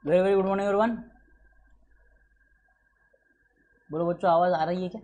Very very good morning everyone. बोलो बच्चों, आवाज़ आ रही है क्या?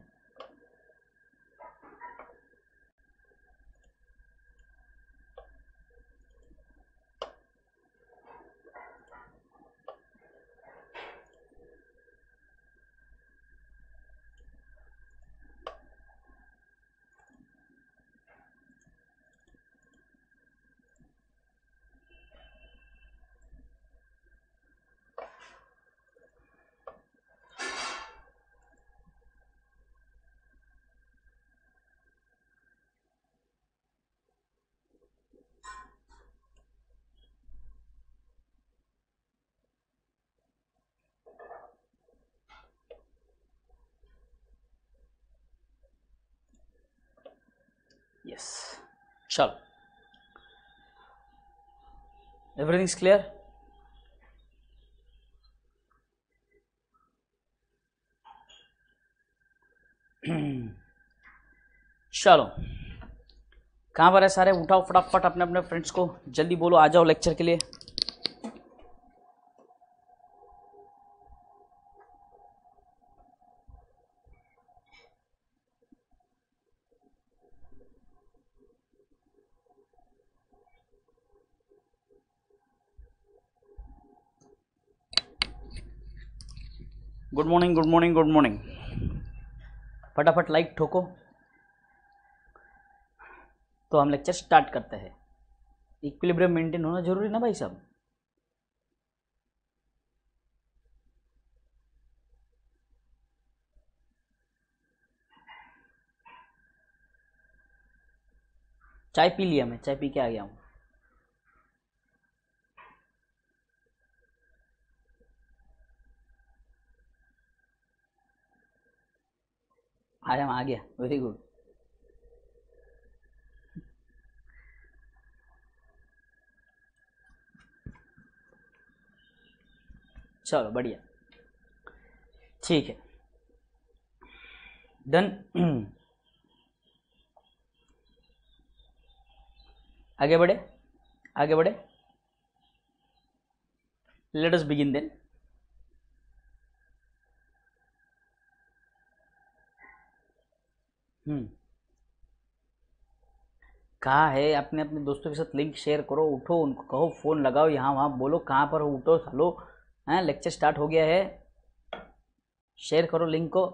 यस, चलो, एवरीथिंग इज क्लियर। चलो, कहाँ पर है सारे? उठाओ फटाफट अपने अपने फ्रेंड्स को, जल्दी बोलो आ जाओ लेक्चर के लिए। Good morning good morning good morning. फटाफट लाइक ठोको तो हम लेक्चर स्टार्ट करते हैं। इक्विलिब्रियम मेंटेन होना जरूरी ना भाई साहब। चाय पी लिया, मैं चाय पी के आ गया हूँ। आया, आ गया, वेरी गुड। चलो बढ़िया, ठीक है, डन। आगे बढ़े, आगे बढ़े। Let us begin then. कहाँ है? अपने अपने दोस्तों के साथ लिंक शेयर करो, उठो, उनको कहो फ़ोन लगाओ, यहाँ वहाँ बोलो कहाँ पर हो, उठो चलो। हैं, लेक्चर स्टार्ट हो गया है। शेयर करो लिंक को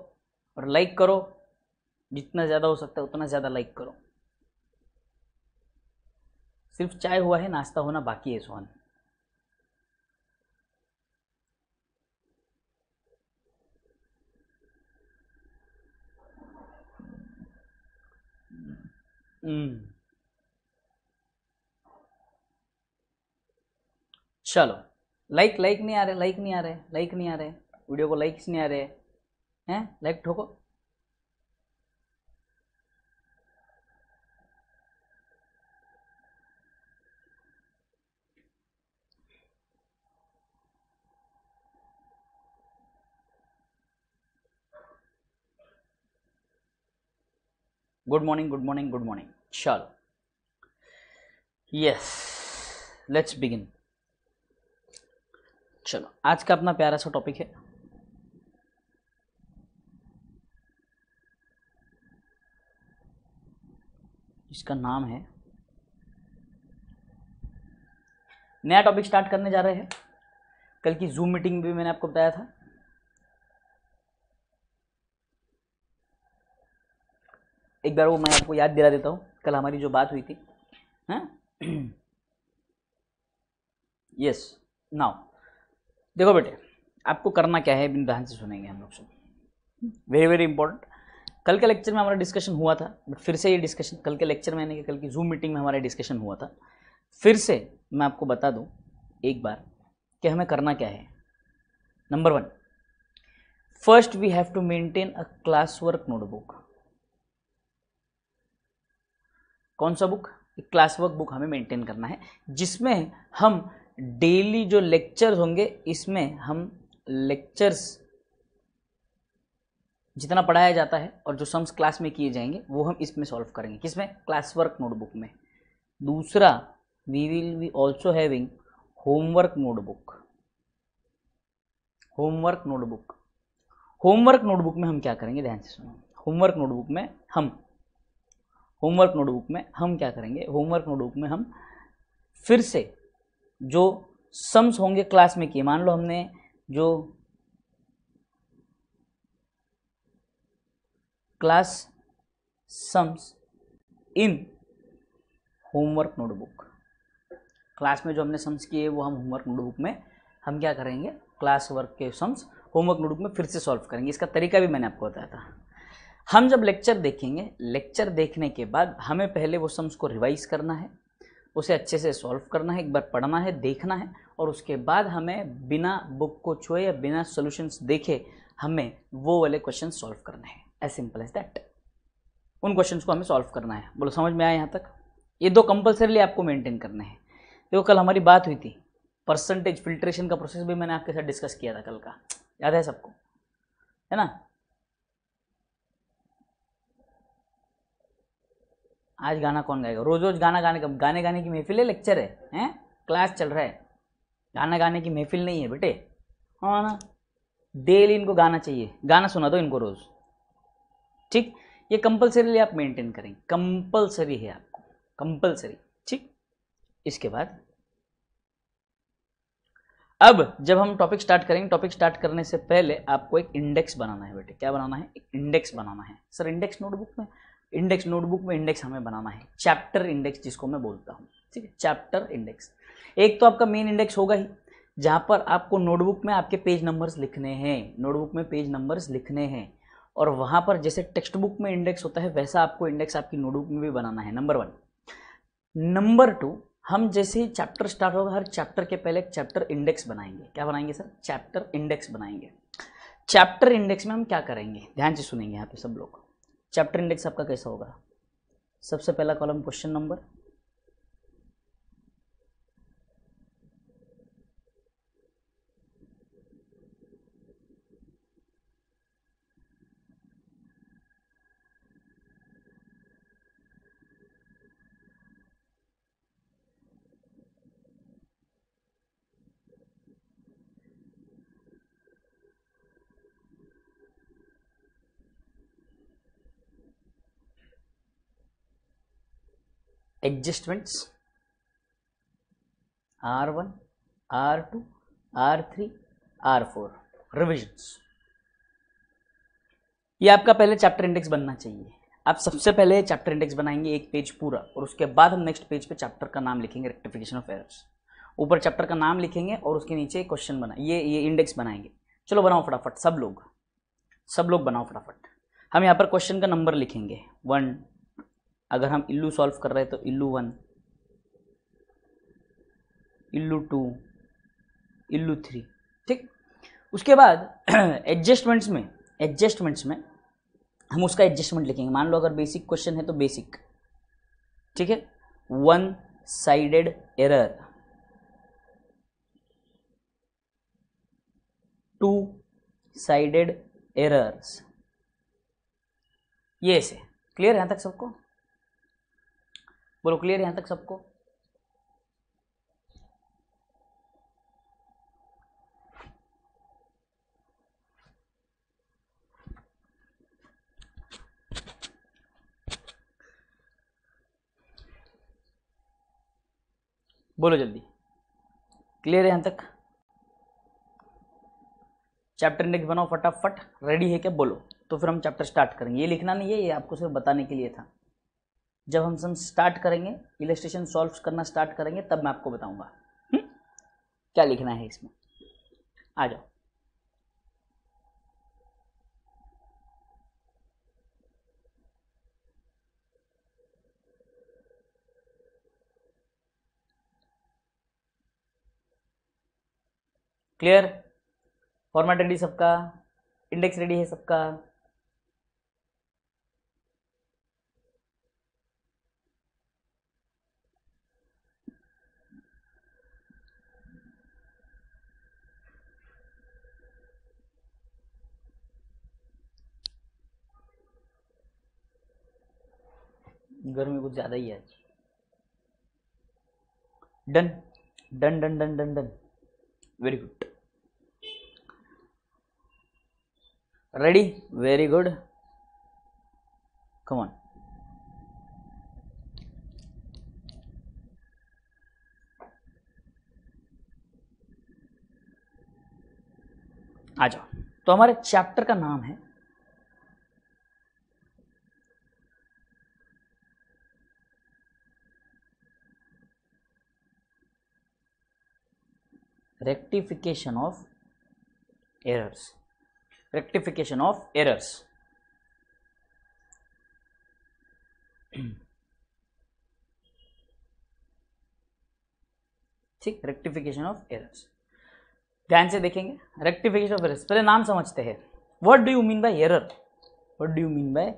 और लाइक करो, जितना ज़्यादा हो सकता है उतना ज़्यादा लाइक करो। सिर्फ चाय हुआ है, नाश्ता होना बाकी है सोहन। चलो, लाइक लाइक नहीं आ रहे, लाइक नहीं आ रहे, लाइक नहीं आ रहे, वीडियो को लाइक्स नहीं आ रहे हैं। लाइक ठोको। Good morning good morning good morning. चलो, यस, लेट्स बिगिन। चलो, आज का अपना प्यारा सा टॉपिक है इसका नाम है, नया टॉपिक स्टार्ट करने जा रहे हैं। कल की जूम मीटिंग में भी मैंने आपको बताया था। एक बार वो मैं आपको याद दिला देता हूँ, कल हमारी जो बात हुई थी। यस, नाउ देखो बेटे, आपको करना क्या है, बिन ध्यान से सुनेंगे हम लोग सब, वेरी वेरी इंपॉर्टेंट। कल के लेक्चर में हमारा डिस्कशन हुआ था, बट फिर से ये डिस्कशन कल के लेक्चर में, यानी कि कल की जूम मीटिंग में हमारा डिस्कशन हुआ था। फिर से मैं आपको बता दूं एक बार कि हमें करना क्या है। Number 1, first we have to maintain a class work notebook. कौन सा बुक? एक क्लास वर्क बुक हमें मेंटेन करना है, जिसमें हम डेली जो लेक्चर्स होंगे, इसमें हम लेक्चर्स जितना पढ़ाया जाता है और जो सम्स क्लास में किए जाएंगे वो हम इसमें सॉल्व करेंगे। किसमें? क्लास वर्क नोटबुक में। दूसरा, we will be also having homework notebook. Homework notebook. Homework notebook में हम क्या करेंगे, ध्यान से सुनो। होमवर्क नोटबुक में हम क्या करेंगे, होमवर्क नोटबुक में हम फिर से जो सम्स होंगे क्लास में किए, मान लो हमने जो class sums in homework notebook, class में जो हमने सम्स किए वो हम होमवर्क नोटबुक में हम क्या करेंगे, क्लास वर्क के सम्स होमवर्क नोटबुक में फिर से सॉल्व करेंगे। इसका तरीका भी मैंने आपको बताया था। हम जब लेक्चर देखेंगे, लेक्चर देखने के बाद हमें पहले वो सम्स को रिवाइज करना है, उसे अच्छे से सॉल्व करना है, एक बार पढ़ना है, देखना है, और उसके बाद हमें बिना बुक को छुए या बिना सॉल्यूशंस देखे हमें वो वाले क्वेश्चन सॉल्व करने हैं। As simple as that. उन क्वेश्चंस को हमें सॉल्व करना है। बोलो समझ में आया यहाँ तक? ये दो कंपल्सरीली आपको मेंटेन करने हैं। देखो कल हमारी बात हुई थी, परसेंटेज फिल्ट्रेशन का प्रोसेस भी मैंने आपके साथ डिस्कस किया था कल का, याद है सबको, है ना? आज गाना कौन गाएगा? रोज रोज गाना गाने की महफिल है, लेक्चर है, हैं? क्लास चल रहा है, गाना गाने की महफिल नहीं है बेटे, हाँ ना? डेली इनको गाना चाहिए, गाना सुना दो इनको रोज, ठीक? ये कंपलसरीली आप मेंटेन करेंगे, कंपलसरी है आपको, कंपलसरी, ठीक? इसके बाद अब जब हम टॉपिक स्टार्ट करेंगे, टॉपिक स्टार्ट करने से पहले आपको एक इंडेक्स बनाना है बेटे। क्या बनाना है? एक इंडेक्स बनाना है। सर इंडेक्स नोटबुक में? इंडेक्स नोटबुक में इंडेक्स हमें बनाना है, चैप्टर इंडेक्स जिसको मैं बोलता हूँ, ठीक है? Chapter index. एक तो आपका मेन इंडेक्स होगा ही, जहाँ पर आपको नोटबुक में आपके पेज नंबर्स लिखने हैं, नोटबुक में पेज नंबर्स लिखने हैं, और वहाँ पर जैसे टेक्स्ट बुक में इंडेक्स होता है वैसा आपको इंडेक्स आपकी नोटबुक में भी बनाना है, नंबर 1। नंबर 2, हम जैसे ही चैप्टर स्टार्ट होगा हर चैप्टर के पहले एक चैप्टर इंडेक्स बनाएंगे। क्या बनाएंगे सर? चैप्टर इंडेक्स बनाएंगे। चैप्टर इंडेक्स में हम क्या करेंगे, ध्यान से सुनेंगे यहाँ पे सब लोग। चैप्टर इंडेक्स आपका कैसा होगा? सबसे पहला column question number, adjustments, R1, R2, R3, R4, revisions. ये आपका पहले चैप्टर इंडेक्स बनना चाहिए। आप सबसे पहले चैप्टर इंडेक्स बनाएंगे एक पेज पूरा, और उसके बाद हम नेक्स्ट पेज पे चैप्टर का नाम लिखेंगे, रेक्टिफिकेशन ऑफ एरर्स। ऊपर चैप्टर का नाम लिखेंगे और उसके नीचे क्वेश्चन बना, ये इंडेक्स बनाएंगे। चलो बनाओ फटाफट, सब लोग बनाओ फटाफट। हम यहाँ पर क्वेश्चन का नंबर लिखेंगे 1, अगर हम इल्लू सॉल्व कर रहे हैं तो इल्लू 1, इल्लू 2, इल्लू 3, ठीक? उसके बाद एडजस्टमेंट्स में हम उसका एडजस्टमेंट लिखेंगे। मान लो अगर बेसिक क्वेश्चन है तो बेसिक, ठीक है? 1 साइडेड एरर, 2 साइडेड एरर्स, ये ऐसे। क्लियर यहां तक सबको? बोलो क्लियर यहां तक सबको? बोलो जल्दी, क्लियर है यहां तक? चैप्टर इंडेक्स बनाओ फटाफट, रेडी है क्या? बोलो, तो फिर हम चैप्टर स्टार्ट करेंगे। ये लिखना नहीं है, ये आपको सिर्फ बताने के लिए था। जब हम स्टार्ट करेंगे, इलस्ट्रेशन सॉल्व करना स्टार्ट करेंगे, तब मैं आपको बताऊंगा क्या लिखना है इसमें। आ जाओ। क्लियर? फॉर्मेट रेडी सबका? इंडेक्स रेडी है सबका? गर्मी कुछ ज़्यादा ही है आज। Done done done done done done, very good. Ready, very good, come on. आ जाओ। तो हमारे चैप्टर का नाम है rectification of errors. Rectification of errors. ठीक, रेक्टिफिकेशन ऑफ एरर्स। ध्यान से देखेंगे, रेक्टिफिकेशन ऑफ एरर्स, पहले नाम समझते हैं। What do you mean by error? What do you mean by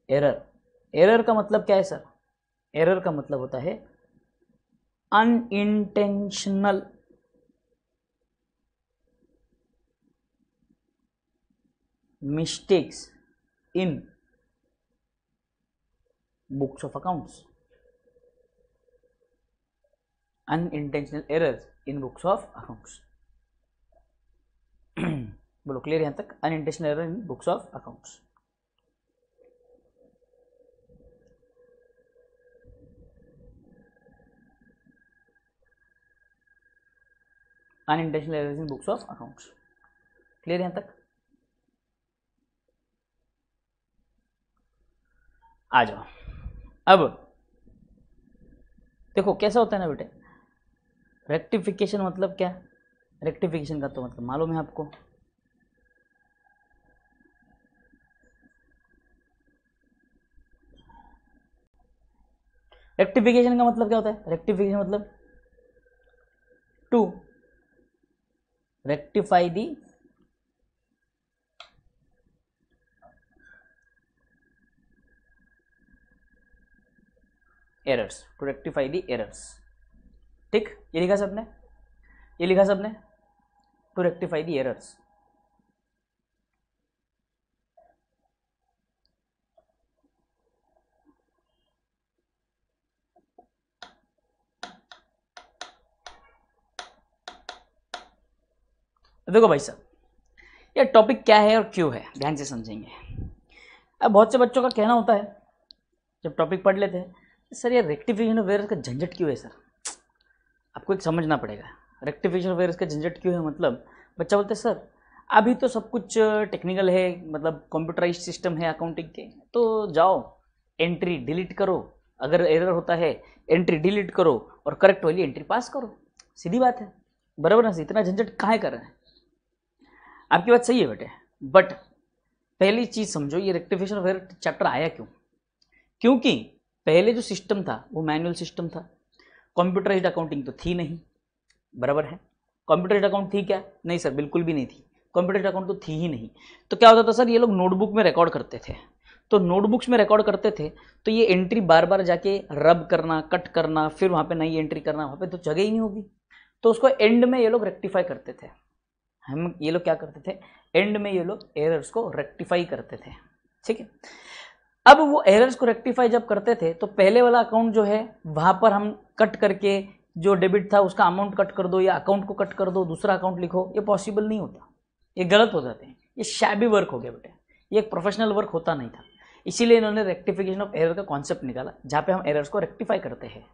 error? Error का मतलब क्या है सर? एरर का मतलब होता है unintentional mistakes in books of accounts. Unintentional errors in books of accounts. बोलो क्लियर यहां तक? unintentional error in books of accounts. unintentional errors in books of accounts. Clear यहां तक? आ जाओ। अब देखो कैसा होता है ना बेटे, रेक्टिफिकेशन मतलब क्या? रेक्टिफिकेशन का तो मतलब मालूम है आपको, रेक्टिफिकेशन का मतलब क्या होता है? रेक्टिफिकेशन मतलब to rectify the errors, to rectify the errors. ठीक, ये लिखा सबने? ये लिखा सबने? To rectify the errors. देखो भाई साहब, ये टॉपिक क्या है और क्यों है, ध्यान से समझेंगे। अब बहुत से बच्चों का कहना होता है जब टॉपिक पढ़ लेते हैं, सर ये रेक्टिफिकेशन ऑफ एरर्स का झंझट क्यों है सर? आपको एक समझना पड़ेगा, रेक्टिफिकेशन ऑफ एरर्स का झंझट क्यों है। मतलब बच्चा बोलते हैं सर अभी तो सब कुछ टेक्निकल है, मतलब कंप्यूटराइज्ड सिस्टम है अकाउंटिंग के, तो जाओ एंट्री डिलीट करो, अगर एरर होता है एंट्री डिलीट करो और करेक्ट वाली एंट्री पास करो, सीधी बात है, बराबर ना? इतना झंझट काहे कर रहे हैं? आपकी बात सही है बेटे, बट पहली चीज समझो, ये रेक्टिफिकेशन ऑफ एरर चैप्टर आया क्यों? क्योंकि पहले जो सिस्टम था वो मैनुअल सिस्टम था, कंप्यूटराइज्ड अकाउंटिंग तो थी नहीं, बराबर है? कंप्यूटराइज्ड अकाउंट थी क्या? नहीं सर, बिल्कुल भी नहीं थी, कंप्यूटराइज्ड अकाउंट तो थी ही नहीं। तो क्या होता था सर, ये लोग नोटबुक में रिकॉर्ड करते थे, तो नोटबुक्स में रिकॉर्ड करते थे तो ये एंट्री बार बार जाके रब करना, कट करना, फिर वहाँ पे नई एंट्री करना, वहाँ पे तो जगह ही नहीं होगी, तो उसको एंड में ये लोग रेक्टिफाई करते थे। हम ये लोग क्या करते थे, एंड में ये लोग एरर्स को रेक्टिफाई करते थे, ठीक है? अब वो एरर्स को रेक्टिफाई जब करते थे तो पहले वाला अकाउंट जो है वहां पर हम कट करके जो डेबिट था उसका अमाउंट कट कर दो या अकाउंट को कट कर दो, दूसरा अकाउंट लिखो, ये पॉसिबल नहीं होता, ये गलत हो जाते हैं, ये शैबी वर्क हो गया बेटे, ये एक प्रोफेशनल वर्क होता नहीं था। इसीलिए इन्होंने रेक्टिफिकेशन ऑफ एरर का कॉन्सेप्ट निकाला, जहाँ पे हम एरर्स को रेक्टिफाई करते हैं।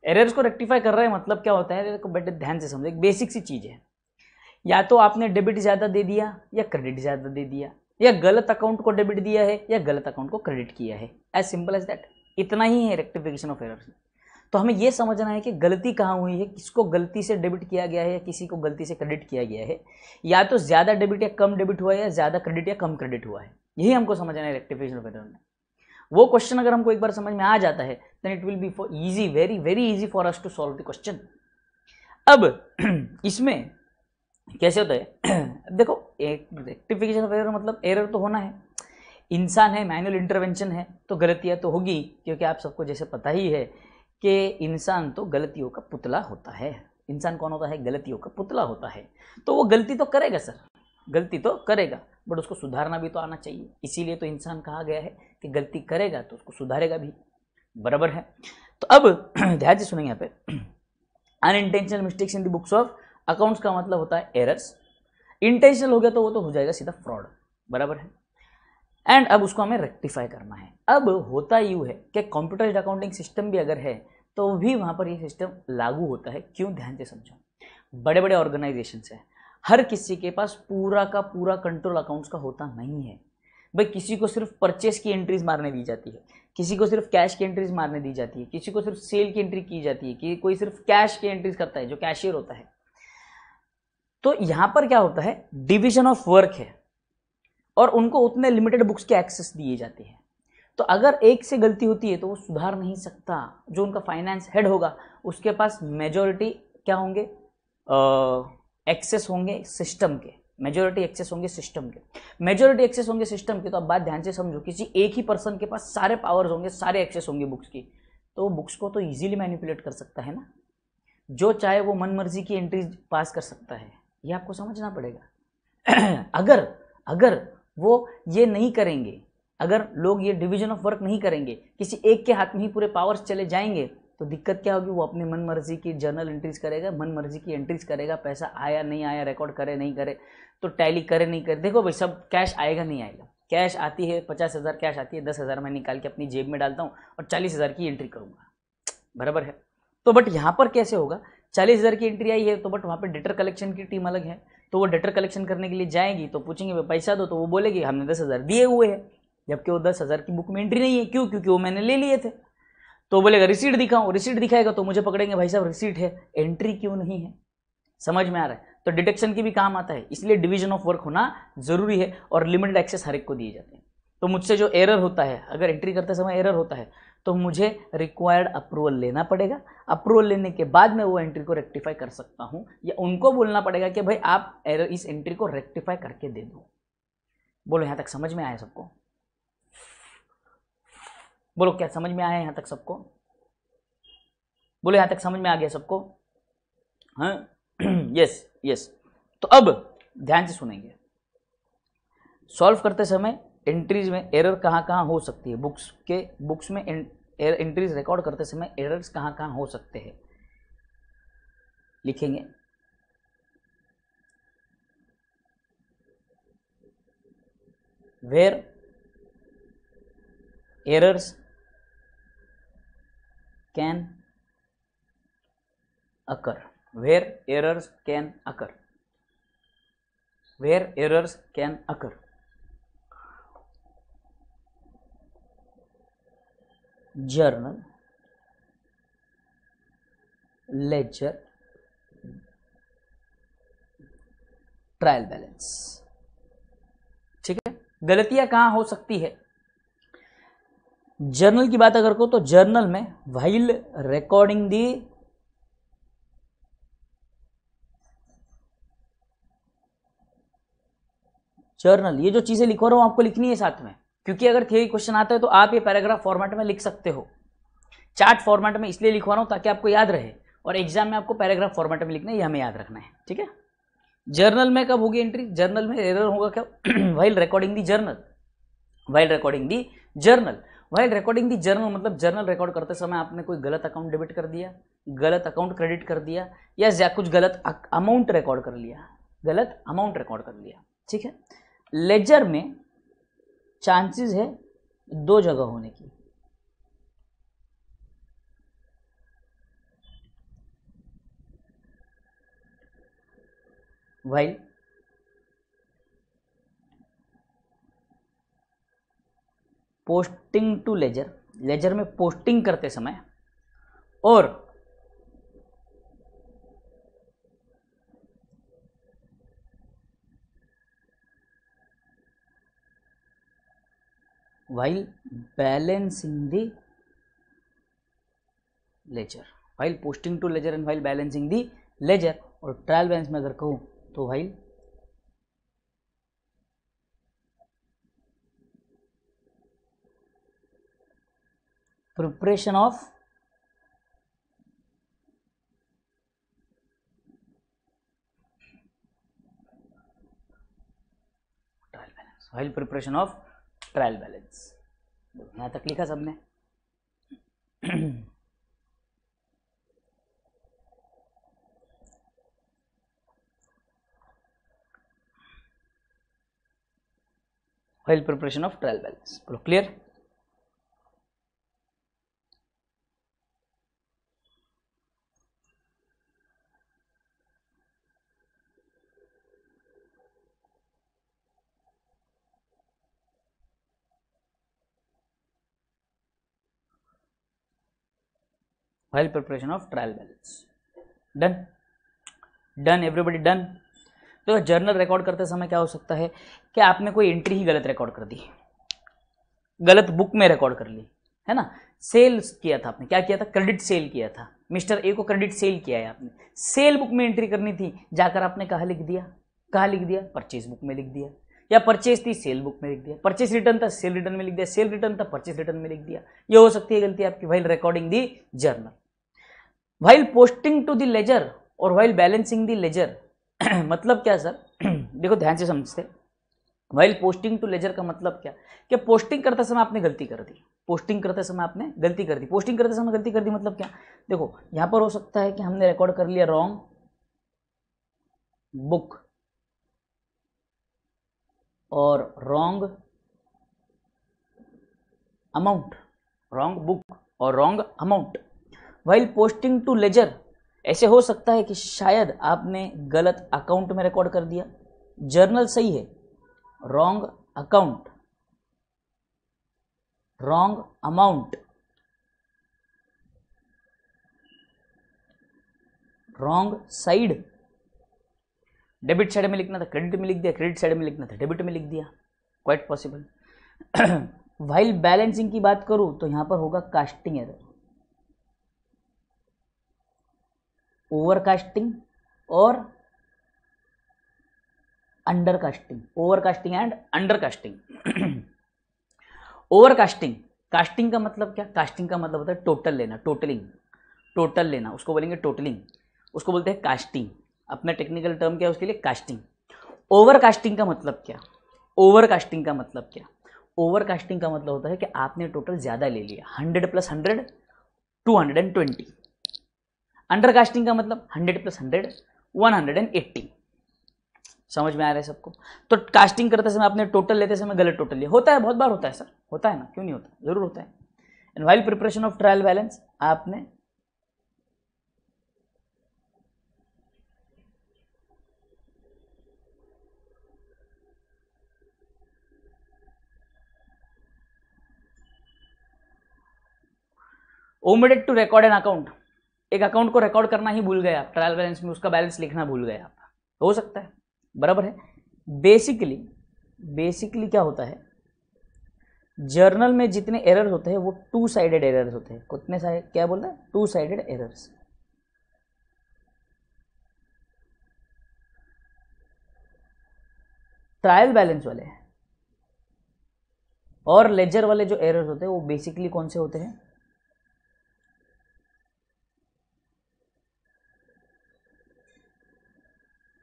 एरर्स को रेक्टिफाई कर रहे हैं मतलब क्या होता है, बेटे ध्यान से समझो, एक बेसिक सी चीज़ है, या तो आपने डेबिट ज़्यादा दे दिया या क्रेडिट ज़्यादा दे दिया, या गलत अकाउंट को डेबिट दिया है या गलत अकाउंट को क्रेडिट किया है, एज सिंपल एज दैट। इतना ही है रेक्टिफिकेशन ऑफ एरर्स। तो हमें यह समझना है कि गलती कहाँ हुई है, किसको गलती से डेबिट किया गया है या किसी को गलती से क्रेडिट किया गया है, या तो ज़्यादा डेबिट या कम डेबिट हुआ है या ज़्यादा क्रेडिट या कम क्रेडिट हुआ है, यही हमको समझना है रेक्टिफिकेशन ऑफ एरर में। वो क्वेश्चन अगर हमको एक बार समझ में आ जाता है then it will be for easy, very very easy for us to solve the question. अब इसमें कैसे होता है देखो, एक रेक्टिफिकेशन ऑफ एरर मतलब एरर तो होना है, इंसान है, मैनुअल इंटरवेंशन है, तो गलतियां तो होगी, क्योंकि आप सबको जैसे पता ही है कि इंसान तो गलतियों का पुतला होता है। इंसान कौन होता है? गलतियों का पुतला होता है। तो वो गलती तो करेगा सर, गलती तो करेगा, बट उसको सुधारना भी तो आना चाहिए, इसीलिए तो इंसान कहा गया है कि गलती करेगा तो उसको सुधारेगा भी, बराबर है? तो अब ध्यान से सुनेंगे यहाँ पे, unintentional mistakes in the books of accounts का मतलब होता है एरर्स। इंटेंशनल हो गया तो वो तो हो जाएगा सीधा फ्रॉड, बराबर है। एंड अब उसको हमें रेक्टिफाई करना है। अब होता यूँ है कि कंप्यूटराइज्ड अकाउंटिंग सिस्टम भी अगर है तो भी वहाँ पर ये सिस्टम लागू होता है। क्यों, ध्यान से समझो। बड़े बड़े ऑर्गेनाइजेशंस हैं, हर किसी के पास पूरा का पूरा कंट्रोल अकाउंट्स का होता नहीं है भाई। किसी को सिर्फ परचेस की एंट्रीज मारने दी जाती है, किसी को सिर्फ कैश की एंट्रीज मारने दी जाती है, किसी को सिर्फ सेल की एंट्री की जाती है, कि कोई सिर्फ कैश की एंट्रीज करता है जो कैशियर होता है। तो यहां पर क्या होता है, डिवीजन ऑफ वर्क है और उनको उतने लिमिटेड बुक्स के एक्सेस दिए जाते हैं। तो अगर एक से गलती होती है तो वो सुधार नहीं सकता। जो उनका फाइनेंस हेड होगा उसके पास मेजॉरिटी क्या होंगे, एक्सेस होंगे सिस्टम के, मेजॉरिटी एक्सेस होंगे सिस्टम के, मेजॉरिटी एक्सेस होंगे सिस्टम के। तो अब बात ध्यान से समझो, किसी एक ही पर्सन के पास सारे पावर्स होंगे, सारे एक्सेस होंगे बुक्स की, तो वो बुक्स को तो इजीली मैनिपुलेट कर सकता है ना। जो चाहे वो मन मर्जी की एंट्रीज पास कर सकता है, ये आपको समझना पड़ेगा। अगर अगर वो ये नहीं करेंगे, अगर लोग ये डिवीजन ऑफ वर्क नहीं करेंगे, किसी एक के हाथ में ही पूरे पावर्स चले जाएंगे, तो दिक्कत क्या होगी, वो अपनी मन मर्जी की जर्नल एंट्रीज करेगा, मन मर्जी की एंट्रीज करेगा, पैसा आया नहीं आया रिकॉर्ड करे नहीं करे, तो टैली करे नहीं करे। देखो भाई, सब कैश आएगा नहीं आएगा, कैश आती है 50,000 कैश आती है, 10,000 मैं निकाल के अपनी जेब में डालता हूँ और 40,000 की एंट्री करूँगा, बराबर है। तो बट यहाँ पर कैसे होगा, 40,000 की एंट्री आई है तो बट वहाँ पर डेटर कलेक्शन की टीम अलग है, तो वो डेटर कलेक्शन करने के लिए जाएगी तो पूछेंगे पैसा दो, तो वो बोलेगी हमने 10,000 दिए हुए हैं, जबकि वो 10,000 की बुक में एंट्री नहीं है। क्यों, क्योंकि वो मैंने ले लिए थे। तो बोलेगा रिसीट दिखाओ, रिसीट दिखाएगा तो मुझे पकड़ेंगे, भाई साहब रिसीट है, एंट्री क्यों नहीं है। समझ में आ रहा है। तो डिटेक्शन की भी काम आता है, इसलिए डिवीजन ऑफ वर्क होना जरूरी है और लिमिटेड एक्सेस हर एक को दिए जाते हैं। तो मुझसे जो एरर होता है, अगर एंट्री करते समय एरर होता है तो मुझे रिक्वायर्ड अप्रूवल लेना पड़ेगा। अप्रूवल लेने के बाद मैं वो एंट्री को रेक्टिफाई कर सकता हूं, या उनको बोलना पड़ेगा कि भाई आप एरर इस एंट्री को रेक्टिफाई करके दे दो। बोलो यहां तक समझ में आया सबको? बोलो क्या समझ में आया यहां तक सबको? बोलो यहां तक समझ में आ गया सबको? हाँ। Yes yes. तो अब ध्यान से सुनेंगे। सॉल्व करते समय एंट्रीज में एरर कहाँ कहाँ हो सकती है, बुक्स में एंट्रीज रिकॉर्ड करते समय एरर्स कहाँ कहाँ हो सकते हैं, लिखेंगे। Where errors can occur, where errors can occur, where errors can occur. Journal, ledger, trial balance. ठीक है, गलतियां कहां हो सकती है? जर्नल की बात अगर करो तो जर्नल में व्हाइल रिकॉर्डिंग दी जर्नल, ये जो चीजें लिखो रहा हूं आपको लिखनी है साथ में, क्योंकि अगर थियरी क्वेश्चन आता है तो आप ये पैराग्राफ फॉर्मेट में लिख सकते हो। चार्ट फॉर्मेट में इसलिए लिखवा रहा हूं ताकि आपको याद रहे, और एग्जाम में आपको पैराग्राफ फॉर्मेट में लिखना है, ये हमें याद रखना है। ठीक है, जर्नल में कब होगी एंट्री? जर्नल में एरर होगा क्या? While recording the journal, while recording the journal, while recording the journal मतलब जर्नल रिकॉर्ड करते समय आपने कोई गलत अकाउंट डेबिट कर दिया, गलत अकाउंट क्रेडिट कर दिया, या कुछ गलत अमाउंट रिकॉर्ड कर लिया, गलत अमाउंट रिकॉर्ड कर लिया। ठीक है, लेजर में चांसेस है दो जगह होने की, while posting to ledger, ledger में पोस्टिंग करते समय, और while balancing the ledger, while posting to ledger and while balancing the ledger। और ट्रायल बैलेंस में अगर कहूं तो while preparation of trial balance, while preparation of trial balance. यहां तक लिखा सबने? While preparation of trial balance. बोलो clear. While preparation of trial balance. Done done, everybody done. तो जर्नल रिकॉर्ड करते समय क्या हो सकता है कि आपने कोई एंट्री ही गलत रिकॉर्ड कर दी, गलत बुक में रिकॉर्ड कर ली, है ना। सेल किया था आपने, क्या किया था, क्रेडिट सेल किया था, मिस्टर ए को क्रेडिट सेल किया है आपने, सेल बुक में एंट्री करनी थी, जाकर आपने कहाँ लिख दिया, कहाँ लिख दिया, परचेज बुक में लिख दिया, या परचेज थी सेल बुक में लिख दिया, परचेज रिटर्न था सेल रिटर्न में लिख दिया, सेल रिटर्न था परचेज रिटर्न में लिख दिया। ये हो सकती है गलती आपकी while recording the journal. While posting to the ledger और व्हाइल बैलेंसिंग द लेजर मतलब क्या सर देखो ध्यान से समझते। व्हाइल पोस्टिंग टू लेजर का मतलब क्या, कि पोस्टिंग करते समय आपने गलती कर दी, पोस्टिंग करते समय आपने गलती कर दी, पोस्टिंग करते समय गलती कर दी मतलब क्या, देखो यहां पर हो सकता है कि हमने रिकॉर्ड कर लिया रॉन्ग बुक और रॉन्ग अमाउंट, रॉन्ग बुक और wrong amount. While posting to ledger ऐसे हो सकता है कि शायद आपने गलत अकाउंट में रिकॉर्ड कर दिया, जर्नल सही है, wrong account, wrong amount, wrong side, debit side में लिखना था क्रेडिट में लिख दिया, क्रेडिट साइड में लिखना था डेबिट में लिख दिया, क्वाइट पॉसिबल। व्हाइल बैलेंसिंग की बात करूं तो यहां पर होगा कास्टिंग एरर, ओवरकास्टिंग और undercasting, overcasting and undercasting. Overcasting, casting का मतलब क्या, कास्टिंग का मतलब होता है टोटल लेना, टोटलिंग, टोटल लेना, उसको बोलेंगे टोटलिंग, उसको बोलते हैं कास्टिंग। अपना टेक्निकल टर्म क्या है उसके लिए, कास्टिंग। ओवरकास्टिंग का मतलब क्या, ओवरकास्टिंग का मतलब क्या, ओवरकास्टिंग का मतलब होता है कि आपने टोटल ज्यादा ले लिया, 100 + 100 220। अंडरकास्टिंग का मतलब 100 + 100 180। समझ में आ रहा है सबको। तो कास्टिंग करते समय आपने टोटल लेते समय गलत टोटल लिया, होता है, बहुत बार होता है सर, होता है ना, क्यों नहीं होता, जरूर होता है। And while preparation of trial balance आपने omitted to record an account, एक अकाउंट को रिकॉर्ड करना ही भूल गए आप, ट्रायल बैलेंस में उसका बैलेंस लिखना भूल गए आप, हो सकता है, बराबर है। बेसिकली क्या होता है, जर्नल में जितने एरर्स होते हैं वो टू साइडेड एरर्स होते हैं, कितने साइड, क्या बोल रहा है, two sided errors. Trial balance वाले और लेजर वाले जो एरर्स होते हैं वो बेसिकली कौन से होते हैं,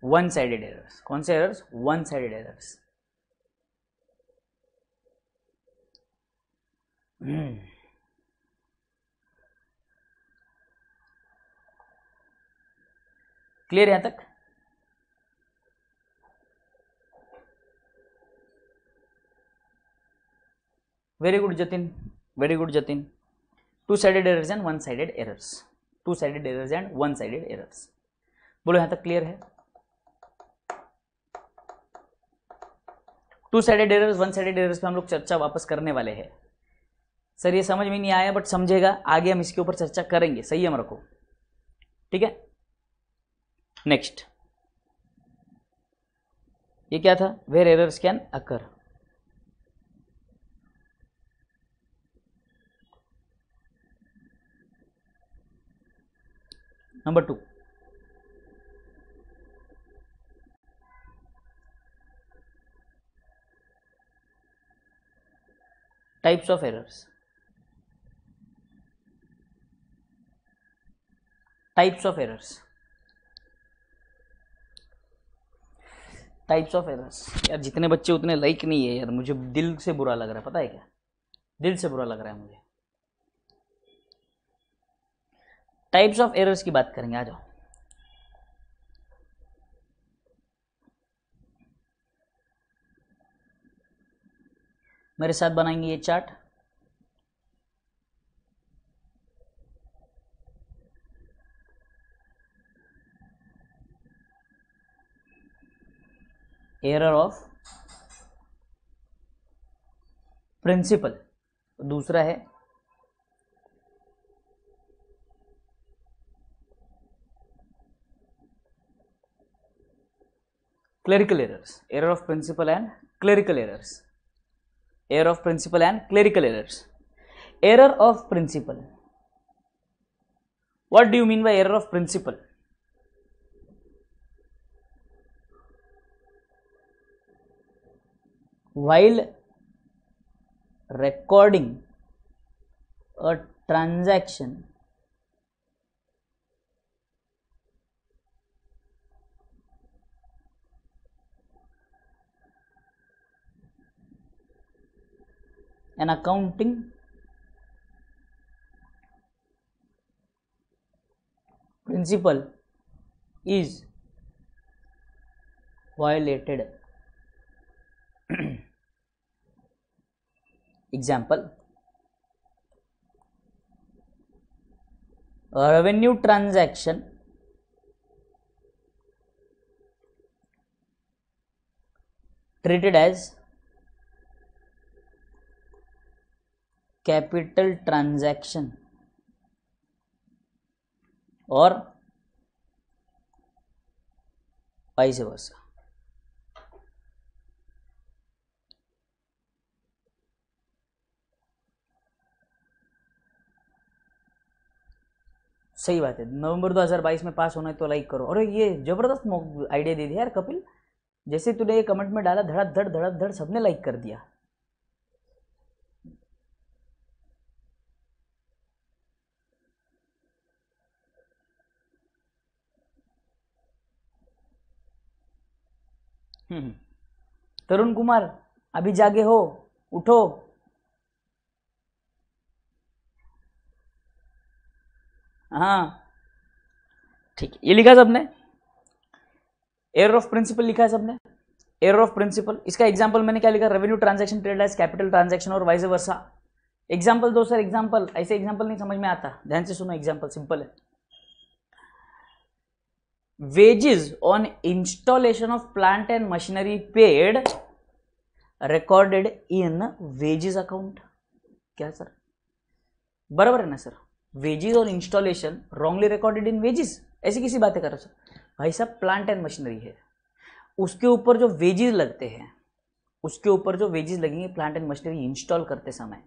वन साइडेड एरर्स। कौन से errors, one sided errors. Clear यहां तक। Very good Jatin, very good Jatin. To sided errors and one sided errors, two sided errors and one sided errors. बोलो यहां तक क्लियर है। Two sided errors one sided errors पे हम लोग चर्चा वापस करने वाले हैं। सर ये समझ में नहीं आया बट समझेगा, आगे हम इसके ऊपर चर्चा करेंगे, सही है, रखो, ठीक है। नेक्स्ट ये क्या था, where errors can occur. Number 2, types of errors, types of errors, types of errors. यार जितने बच्चे उतने लाइक नहीं है यार, मुझे दिल से बुरा लग रहा है, पता है क्या, दिल से बुरा लग रहा है मुझे। टाइप्स ऑफ एरर्स की बात करेंगे, आ जाओ। मेरे साथ बनाएंगे ये चार्ट। एरर ऑफ प्रिंसिपल, दूसरा है clerical errors, error of principle and clerical errors, error of principle and clerical errors. Error of principle, what do you mean by error of principle? While recording a transaction, an accounting principle is violated. Example, a revenue transaction treated as capital transaction or vice versa. सही बात है, नवंबर 2022 में पास होना है तो like करो। अरे ये जबरदस्त आइडिया दे दिया यार कपिल, जैसे तूने ये कमेंट में डाला धड़ सबने लाइक कर दिया। तरुण कुमार अभी जागे हो, उठो। हाँ ठीक है, ये लिखा सबने, एरर ऑफ प्रिंसिपल लिखा है सबने, एरर ऑफ प्रिंसिपल। इसका एग्जांपल मैंने क्या लिखा, revenue transaction treated as capital transaction और वाइस वर्सा। एग्जांपल दो सर, एग्जांपल, ऐसे एग्जांपल नहीं समझ में आता, ध्यान से सुनो, एग्जांपल सिंपल है। Wages on installation of plant and machinery paid recorded in wages account. क्या सर, बराबर है ना सर, वेजेस और installation wrongly recorded in wages, ऐसी किसी बातें कर रहे हो सर? भाई साहब प्लांट एंड मशीनरी है, उसके ऊपर जो वेजेस लगते हैं, उसके ऊपर जो वेजेस लगेंगे प्लांट एंड मशीनरी इंस्टॉल करते समय,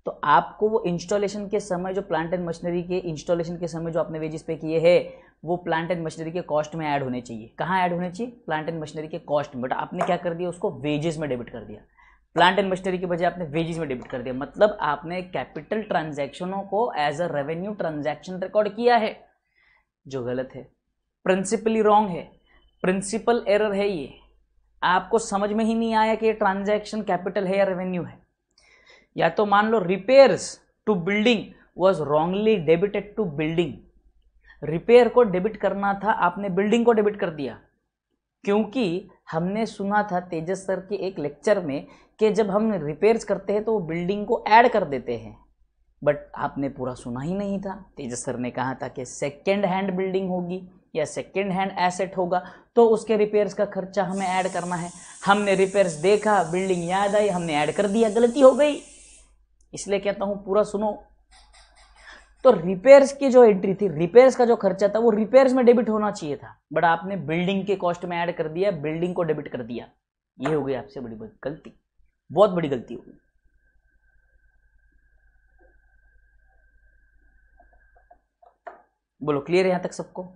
तो आपको वो इंस्टॉलेशन के समय जो प्लांट एंड मशीनरी के इंस्टॉलेशन के समय जो आपने वेजेस पे किए हैं वो प्लांट एंड मशीनरी के कॉस्ट में ऐड होने चाहिए। कहाँ ऐड होने चाहिए? प्लांट एंड मशीनरी के कॉस्ट में। बट आपने क्या कर दिया, उसको वेजेस में डेबिट कर दिया, प्लांट एंड मशीनरी के बजाय आपने वेजेस में डेबिट कर दिया। मतलब आपने कैपिटल ट्रांजैक्शनों को as a revenue transaction record किया है, जो गलत है, प्रिंसिपली रॉन्ग है, प्रिंसिपल एरर है ये। आपको समझ में ही नहीं आया कि ये ट्रांजैक्शन कैपिटल है या रेवेन्यू है। या तो मान लो repairs to building was wrongly debited to building, repair को डेबिट करना था, आपने बिल्डिंग को डेबिट कर दिया। क्योंकि हमने सुना था तेजस सर के एक लेक्चर में कि जब हम रिपेयर्स करते हैं तो वो बिल्डिंग को ऐड कर देते हैं, बट आपने पूरा सुना ही नहीं था। तेजस सर ने कहा था कि सेकेंड हैंड बिल्डिंग होगी या सेकेंड हैंड एसेट होगा तो उसके रिपेयर्स का खर्चा हमें ऐड करना है। हमने रिपेयर्स देखा, बिल्डिंग याद आई, हमने ऐड कर दिया, गलती हो गई। इसलिए कहता हूं पूरा सुनो। तो रिपेयर्स की जो एंट्री थी, रिपेयर्स का जो खर्चा था वो रिपेयर्स में डेबिट होना चाहिए था, बट आपने बिल्डिंग के कॉस्ट में ऐड कर दिया, बिल्डिंग को डेबिट कर दिया। ये हो गई आपसे बड़ी गलती, बहुत बड़ी गलती हो गई। बोलो क्लियर है यहां तक सबको?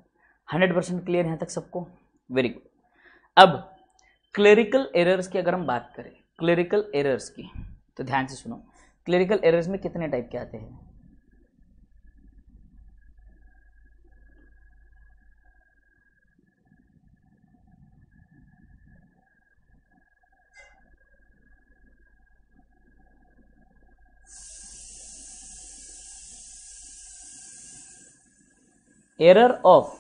100% क्लियर यहां तक सबको? Very good. अब क्लेरिकल एरर्स की अगर हम बात करें, क्लेरिकल एरर्स की, तो ध्यान से सुनो। क्लेरिकल एरर्स में कितने टाइप के आते हैं? Error of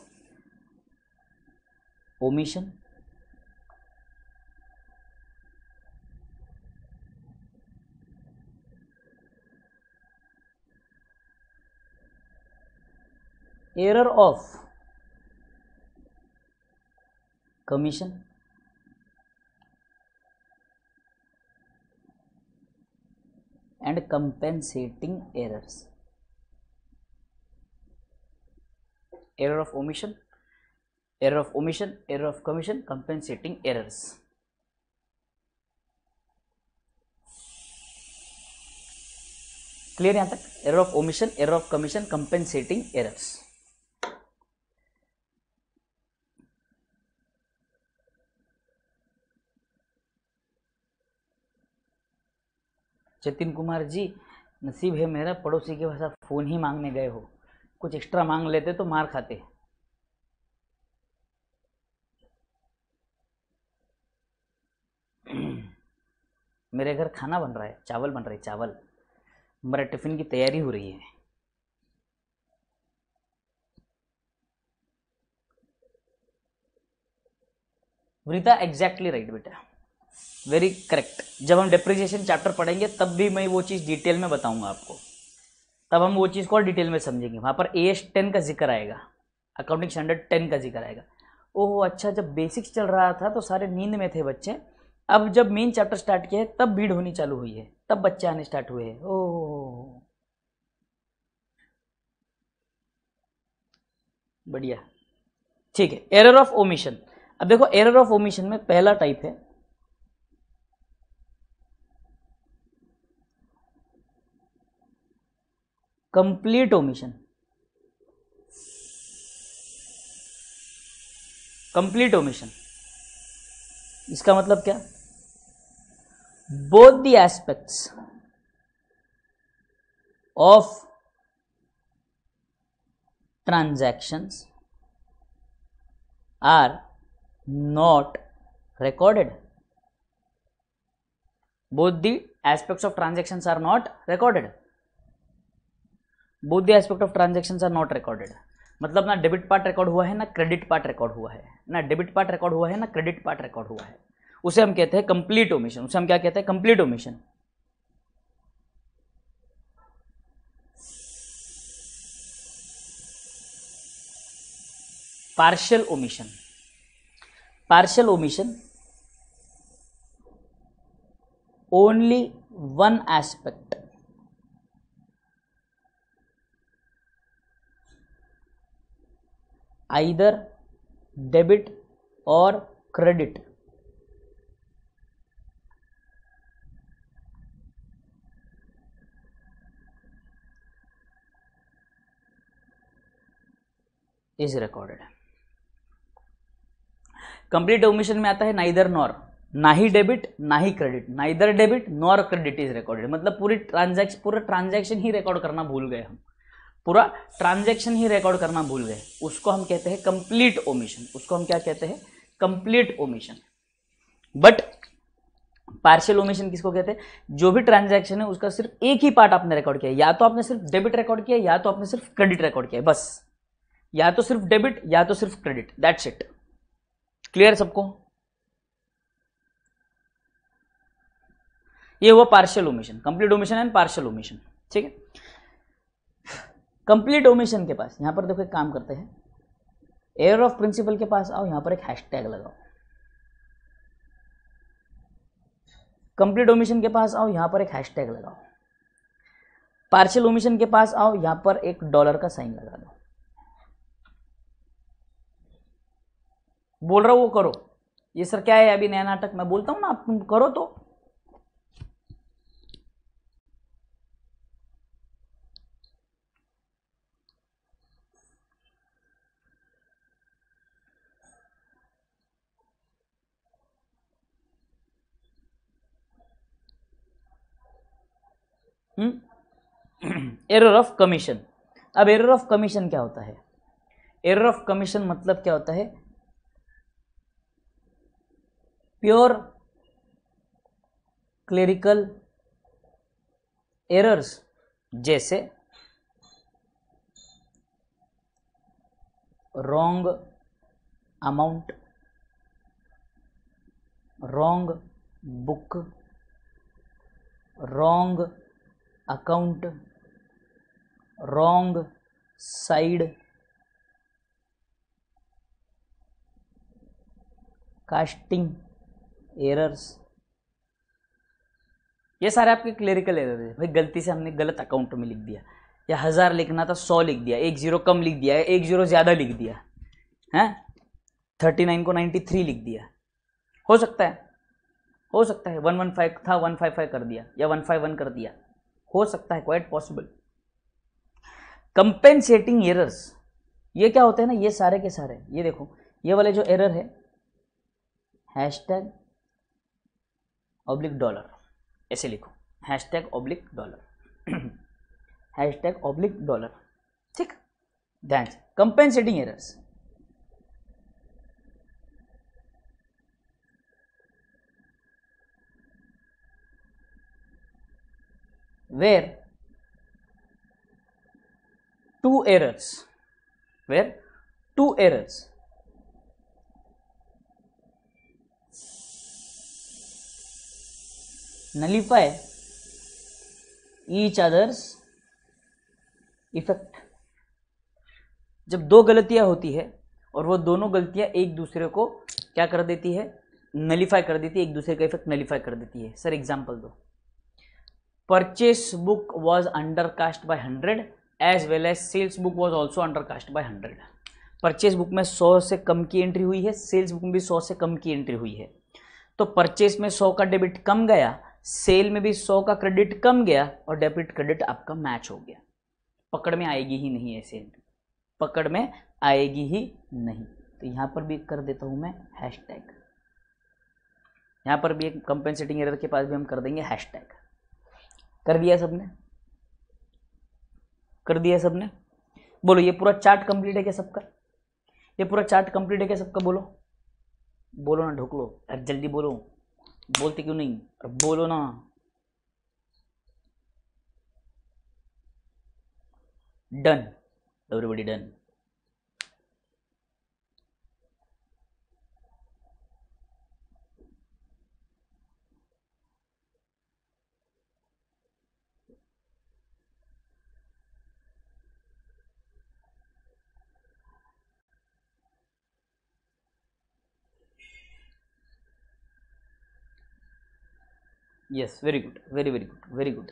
omission, error of commission and compensating errors, error of omission, error of omission, error of commission, compensating errors. Clear यहां तक? Error of omission, error of commission, compensating errors. Jatin Kumar ji, नसीब है मेरा पड़ोसी के पास आप फोन ही मांगने गए हो, कुछ एक्स्ट्रा मांग लेते तो मार खाते. मेरे घर खाना बन रहा है, चावल बन रहे, चावल. मेरा टिफिन की तैयारी हो रही है. वृता एग्जैक्टली राइट बेटा, वेरी करेक्ट. जब हम डेप्रिसिएशन चैप्टर पढ़ेंगे तब भी मैं वो चीज़ डिटेल में बताऊंगा आपको, तब हम वो चीज़ को और डिटेल में समझेंगे. वहाँ पर AS 10 का जिक्र आएगा, अकाउंटिंग स्टैंडर्ड 10 का जिक्र आएगा. ओह अच्छा, जब बेसिक्स चल रहा था तो सारे नींद में थे बच्चे, अब जब मेन चैप्टर स्टार्ट किया है तब भीड़ होनी चालू हुई है, तब बच्चे आने स्टार्ट हुए हैं. ओह बढ़िया, ठीक है. Error of omission. अब देखो एरर ऑफ ओमिशन में पहला टाइप है कंप्लीट ओमिशन. कंप्लीट ओमिशन इसका मतलब क्या? Both the aspects of transactions are not recorded. Both the aspects of transactions are not recorded. Both the aspect of transactions are not recorded. मतलब ना debit part record हुआ है ना credit part record हुआ है, ना डेबिट पार्ट रिकॉर्ड हुआ है ना क्रेडिट पार्ट रिकॉर्ड हुआ है. उसे हम कहते हैं कंप्लीट ओमिशन. उसे हम क्या कहते हैं? Complete omission. Partial omission. Partial omission, only one aspect either debit or credit is recorded. Complete omission में आता है नाइदर नॉर, ना ही डेबिट ना ही credit. Neither debit nor credit is recorded. मतलब पूरा ट्रांजैक्शन ही रिकॉर्ड करना भूल गए हम, पूरा ट्रांजैक्शन ही रिकॉर्ड करना भूल गए. उसको हम कहते हैं कंप्लीट ओमिशन. उसको हम क्या कहते हैं? Complete omission. But partial omission किसको कहते हैं? जो भी ट्रांजैक्शन है उसका सिर्फ एक ही पार्ट आपने रिकॉर्ड किया, या तो आपने सिर्फ डेबिट रिकॉर्ड किया या तो आपने सिर्फ क्रेडिट रिकॉर्ड किया, बस. या तो सिर्फ डेबिट या तो सिर्फ क्रेडिट, दैट्स इट. क्लियर सबको? ये हुआ partial omission, complete omission and partial omission. ठीक है. कंप्लीट ओमिशन के पास यहां पर देखो एक काम करते हैं, एरर ऑफ प्रिंसिपल के पास आओ, यहां पर एक हैशटैग लगाओ. कंप्लीट ओमिशन के पास आओ, यहां पर एक हैशटैग लगाओ. पार्शियल ओमिशन के पास आओ, यहां पर एक डॉलर का साइन लगा दो. बोल रहा हूं वो करो. ये सर क्या है अभी नया नाटक? मैं बोलता हूं ना, आप तुम करो तो. Error of commission. अब एरर ऑफ कमीशन क्या होता है? एरर ऑफ कमीशन मतलब क्या होता है? प्योर क्लेरिकल एरर्स, जैसे wrong amount, wrong book, wrong account, wrong side, casting errors, ये सारे आपके क्लेरिकल एरर है भाई। गलती से हमने गलत अकाउंट में लिख दिया, या 1000 लिखना था 100 लिख दिया, एक जीरो कम लिख दिया, एक जीरो ज़्यादा लिख दिया है, 39 को 93 लिख दिया। हो सकता है 115 था 155 कर दिया, या 151 कर दिया, हो सकता है, क्वाइट पॉसिबल। कंपेंसेटिंग एरर्स, ये क्या होते हैं ना, ये सारे के सारे, ये देखो ये वाले जो एरर है, हैशटैग ऑब्लिक डॉलर, ऐसे लिखो, hashtag oblique dollar, hashtag oblique dollar, ठीक, ध्यान से। Compensating errors, where two errors nullify each other's effect। जब दो गलतियां होती है और वो दोनों गलतियां एक दूसरे को क्या कर देती है, नलीफाई कर देती है, एक दूसरे का इफेक्ट नलीफाई कर देती है। सर एग्जांपल दो। Purchase book was undercast by 100 as well as sales book was also undercast by 100। Purchase book में 100 से कम की एंट्री हुई है, सेल्स बुक में भी 100 से कम की एंट्री हुई है। तो परचेस में 100 का डेबिट कम गया, सेल में भी 100 का क्रेडिट कम गया, और डेबिट क्रेडिट आपका मैच हो गया। पकड़ में आएगी ही नहीं ऐसे एंट्री, पकड़ में आएगी ही नहीं। तो यहां पर भी कर देता हूं मैं हैशटैग, यहां पर भी एक कंपेंसेटिंग एरर के पास भी हम कर देंगे हैशटैग। कर दिया सबने, कर दिया सबने? बोलो ये पूरा चार्ट कंप्लीट है क्या सबका? ये पूरा चार्ट कंप्लीट है क्या सबका? बोलो, बोलो ना, ढोक लो, अरे जल्दी बोलो, बोलते क्यों नहीं, अरे बोलो ना। Done, everybody done. Yes, very good, very very good, very good.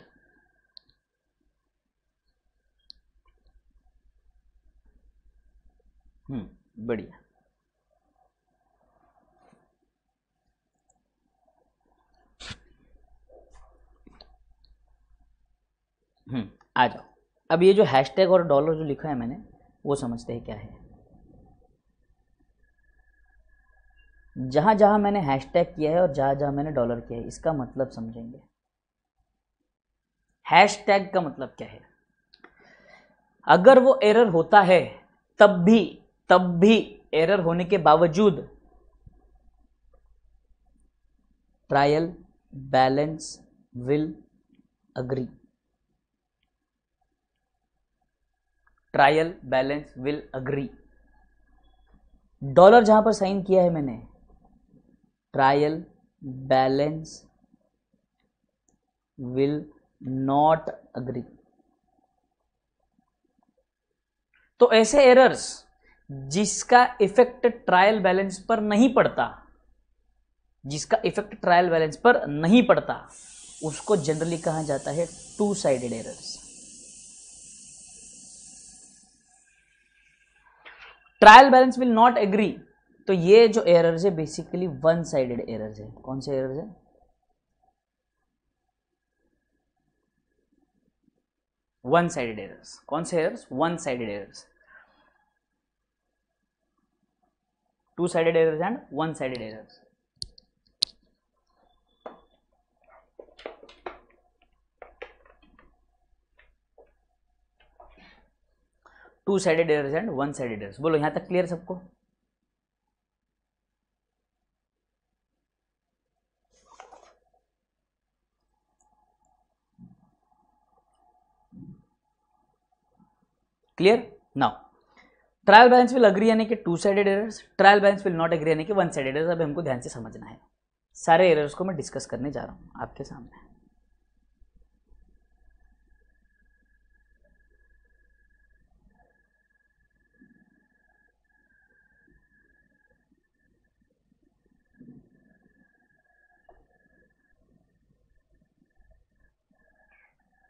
बढ़िया। आ जाओ। अब ये जो हैशटैग और डॉलर जो लिखा है मैंने, वो समझते हैं क्या है। जहां जहां मैंने हैशटैग किया है और जहां जहां मैंने डॉलर किया है, इसका मतलब समझेंगे। हैशटैग का मतलब क्या है? अगर वो एरर होता है तब भी एरर होने के बावजूद trial balance will agree, trial balance will agree. Dollar जहां पर साइन किया है मैंने, trial balance will not agree. तो ऐसे एरर्स जिसका इफेक्ट ट्रायल बैलेंस पर नहीं पड़ता, जिसका इफेक्ट ट्रायल बैलेंस पर नहीं पड़ता, उसको जनरली कहा जाता है two sided errors. Trial balance will not agree, तो ये जो एरर्स है बेसिकली वन साइडेड एरर्स है। कौन से एरर्स है? One sided errors. कौन से errors? One sided errors. Two sided errors and one sided errors. Two sided errors and one sided errors. बोलो यहां तक क्लियर सबको? Clear? Now trial balance will agree यानी कि two sided errors, trial balance will not agree यानी कि one sided errors. अब हमको ध्यान से समझना है, सारे एरर्स को मैं डिस्कस करने जा रहा हूं आपके सामने।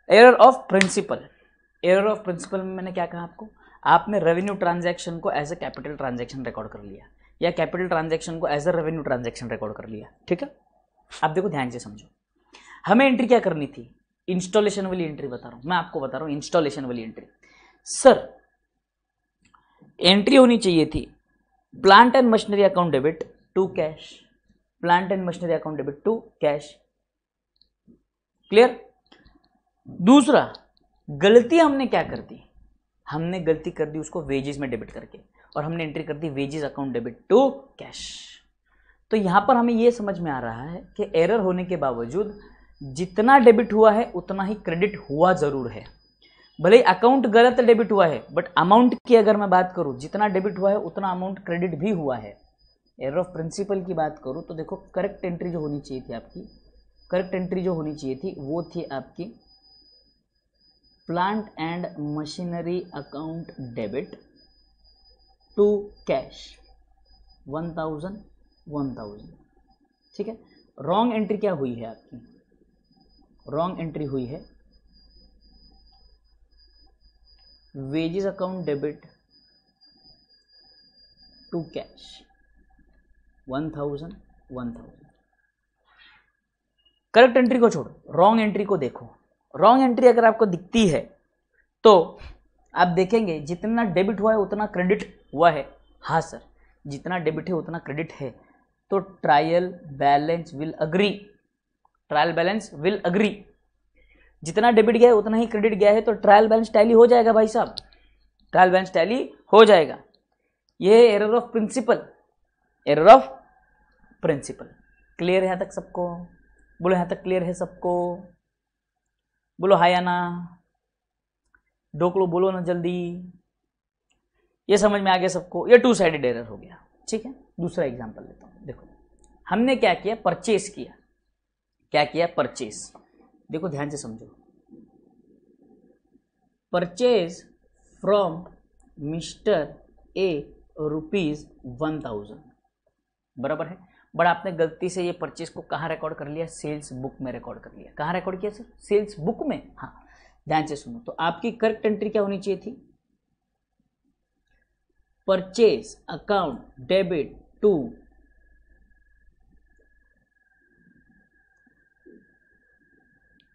Error of principle, error of principle में मैंने क्या कहा आपको, आपने रेवेन्यू ट्रांजैक्शन को as a capital transaction record कर लिया या कैपिटल ट्रांजैक्शन को as a revenue transaction record कर लिया, ठीक है। अब देखो ध्यान से समझो, हमें एंट्री क्या करनी थी, इंस्टॉलेशन वाली एंट्री बता रहा हूं मैं आपको, बता रहा हूं इंस्टॉलेशन वाली एंट्री। सर एंट्री होनी चाहिए थी plant and machinery account debit to cash, plant and machinery account debit to cash, clear. दूसरा, गलती हमने क्या कर दी, हमने गलती कर दी उसको वेजेस में डेबिट करके, और हमने एंट्री कर दी wages account debit to cash. तो यहां पर हमें यह समझ में आ रहा है कि एरर होने के बावजूद जितना डेबिट हुआ है उतना ही क्रेडिट हुआ जरूर है। भले ही अकाउंट गलत डेबिट हुआ है, बट अमाउंट की अगर मैं बात करूं, जितना डेबिट हुआ है उतना अमाउंट क्रेडिट भी हुआ है। एरर ऑफ प्रिंसिपल की बात करूं तो देखो, करेक्ट एंट्री जो होनी चाहिए थी आपकी, करेक्ट एंट्री जो होनी चाहिए थी वो थी आपकी plant and machinery account debit to cash 1000, ठीक है। रॉन्ग एंट्री क्या हुई है आपकी, रॉन्ग एंट्री हुई है wages account debit to cash 1000। Correct entry को छोड़ो, रॉन्ग एंट्री को देखो। रॉन्ग एंट्री अगर आपको दिखती है तो आप देखेंगे जितना डेबिट हुआ है उतना क्रेडिट हुआ है। हाँ सर, जितना डेबिट है उतना क्रेडिट है, तो trial balance will agree, trial balance will agree. जितना डेबिट गया है उतना ही क्रेडिट गया है, तो ट्रायल बैलेंस टैली हो जाएगा भाई साहब, ट्रायल बैलेंस टैली हो जाएगा। ये error of principle, error of principle. Clear है यहां तक सबको, बोलो यहां तक क्लियर है सबको, बोलो हाँ या ना, डोकलो बोलो ना जल्दी। ये समझ में आ गया सबको, ये टू साइडेड एरर हो गया, ठीक है। दूसरा एग्जांपल लेता हूं, देखो हमने क्या किया, परचेस किया, क्या किया, परचेस। देखो ध्यान से समझो, परचेज फ्रॉम मिस्टर ए ₹1000, बराबर है। बट आपने गलती से ये परचेज को कहाँ रिकॉर्ड कर लिया, सेल्स बुक में रिकॉर्ड कर लिया। कहाँ रिकॉर्ड किया सर, सेल्स बुक में। हाँ ध्यान से सुनो, तो आपकी करेक्ट एंट्री क्या होनी चाहिए थी, purchase account debit to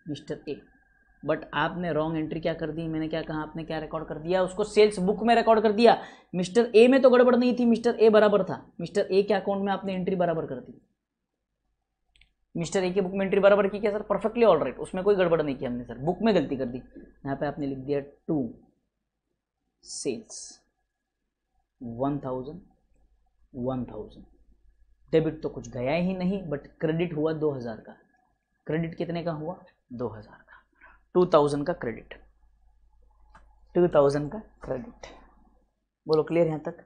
mister A. But आपने रॉन्ग एंट्री क्या कर दी, मैंने क्या कहा, आपने क्या रिकॉर्ड कर दिया, उसको सेल्स बुक में रिकॉर्ड कर दिया। मिस्टर ए में तो गड़बड़ नहीं थी, मिस्टर ए बराबर था, मिस्टर ए के अकाउंट में आपने एंट्री बराबर कर दी। मिस्टर ए की बुक में एंट्री बराबर की क्या सर, परफेक्टली ऑल राइट, उसमें कोई गड़बड़ नहीं की हमने सर, बुक में गलती कर दी। यहाँ पे आपने लिख दिया टू सेल्स 1000, डेबिट तो कुछ गया ही नहीं, बट क्रेडिट हुआ 2000 का। क्रेडिट कितने का हुआ, 2000 का, 2000 का क्रेडिट, 2000 का क्रेडिट। बोलो क्लियर यहां तक,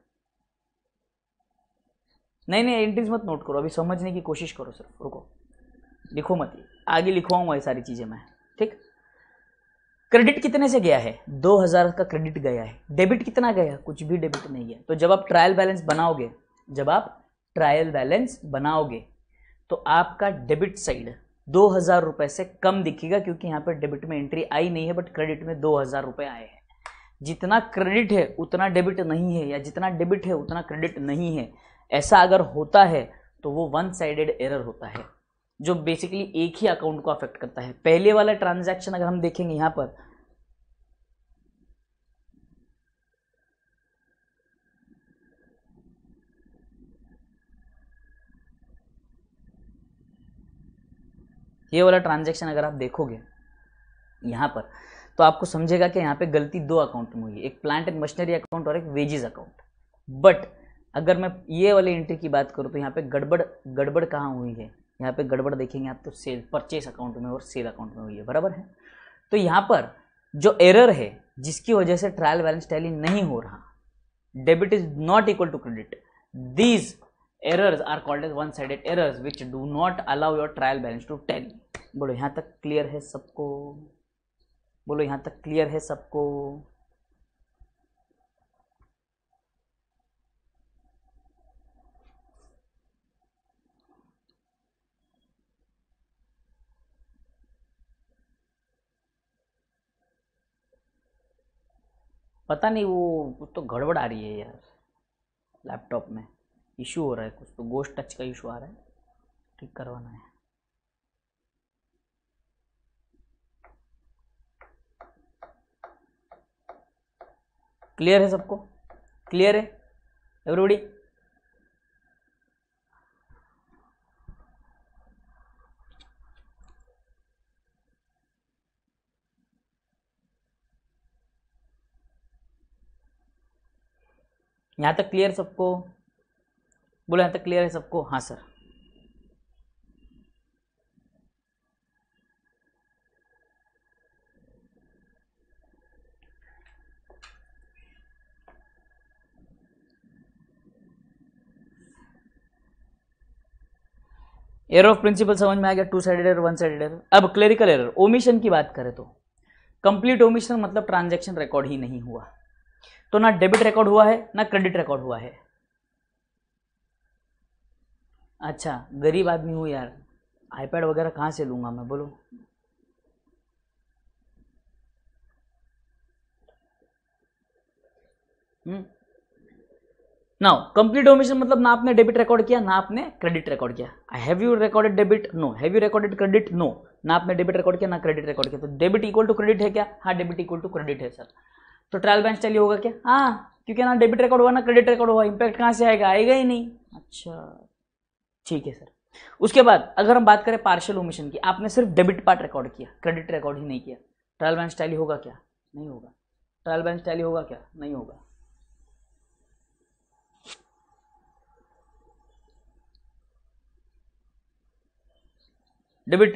नहीं एंट्रीज मत नोट करो, अभी समझने की कोशिश करो, सिर्फ रुको, लिखो मत, आगे लिखवाऊंगा ये सारी चीजें मैं, ठीक। क्रेडिट कितने से गया है, 2000 का क्रेडिट गया है। डेबिट कितना गया, कुछ भी डेबिट नहीं गया। तो जब आप ट्रायल बैलेंस बनाओगे, जब आप ट्रायल बैलेंस बनाओगे तो आपका डेबिट साइड 2000 रुपए से कम दिखेगा, क्योंकि यहाँ पर डेबिट में एंट्री आई नहीं है, बट क्रेडिट में 2000 रुपए आए हैं। जितना क्रेडिट है उतना डेबिट नहीं है, या जितना डेबिट है उतना क्रेडिट नहीं है, ऐसा अगर होता है तो वो वन साइडेड एरर होता है, जो बेसिकली एक ही अकाउंट को अफेक्ट करता है। पहले वाला ट्रांजैक्शन अगर हम देखेंगे यहां पर, ये वाला ट्रांजैक्शन अगर आप देखोगे यहां पर, तो आपको समझेगा कि यहाँ पे गलती दो अकाउंट में हुई है, एक प्लांट एंड मशीनरी अकाउंट और एक वेजेस अकाउंट। बट अगर मैं ये वाली एंट्री की बात करूँ तो यहाँ पे गड़बड़ कहाँ हुई है, यहाँ पे गड़बड़ देखेंगे आप तो सेल परचेस अकाउंट में और सेल अकाउंट में हुई है, बराबर है। तो यहाँ पर जो एरर है जिसकी वजह से ट्रायल बैलेंस टैली नहीं हो रहा, debit is not equal to credit, these errors are called as one sided errors which do not allow your trial balance to tally। बोलो यहां तक क्लियर है सबको, बोलो यहां तक क्लियर है सबको। पता नहीं वो कुछ तो गड़बड़ आ रही है यार, लैपटॉप में इशू हो रहा है, कुछ तो गोश्त टच का इशू आ रहा है, ठीक करवाना है। क्लियर है सबको? क्लियर है एवरीबॉडी? यहाँ तक क्लियर सबको? बोलो यहाँ तक क्लियर है सबको? हाँ सर। एरर ऑफ प्रिंसिपल समझ में आ गया, two sided error, one sided error. अब क्लेरिकल एरर, ओमिशन की बात करें तो कंप्लीट ओमिशन मतलब ट्रांजैक्शन रिकॉर्ड ही नहीं हुआ, तो ना डेबिट रिकॉर्ड हुआ है ना क्रेडिट रिकॉर्ड हुआ है। अच्छा गरीब आदमी हूँ यार, आईपैड वगैरह कहाँ से लूंगा मैं, बोलो। नाउ कंप्लीट ओमिशन मतलब ना आपने डेबिट रिकॉर्ड किया ना आपने क्रेडिट रिकॉर्ड किया। Have you recorded debit? No. Have you recorded credit? No. ना आपने डेबिट रिकॉर्ड किया ना क्रेडिट रिकॉर्ड किया, तो डेबिट इक्वल टू क्रेडिट है क्या? हाँ डेबिट इक्वल टू क्रेडिट है सर। तो ट्रायल बैलेंस टैली होगा क्या? हाँ, क्योंकि ना डेबिट रिकॉर्ड हुआ ना क्रेडिट रिकॉर्ड हुआ, इंपैक्ट कहाँ से आएगा? आएगा ही नहीं। अच्छा ठीक है सर। उसके बाद अगर हम बात करें पार्शियल ओमिशन की, आपने सिर्फ डेबिट पार्ट रिकॉर्ड किया, क्रेडिट रिकॉर्ड ही नहीं किया, ट्रायल बैलेंस टैली होगा क्या? नहीं होगा। ट्रायल बैलेंस टैली होगा क्या? नहीं होगा। डेबिट,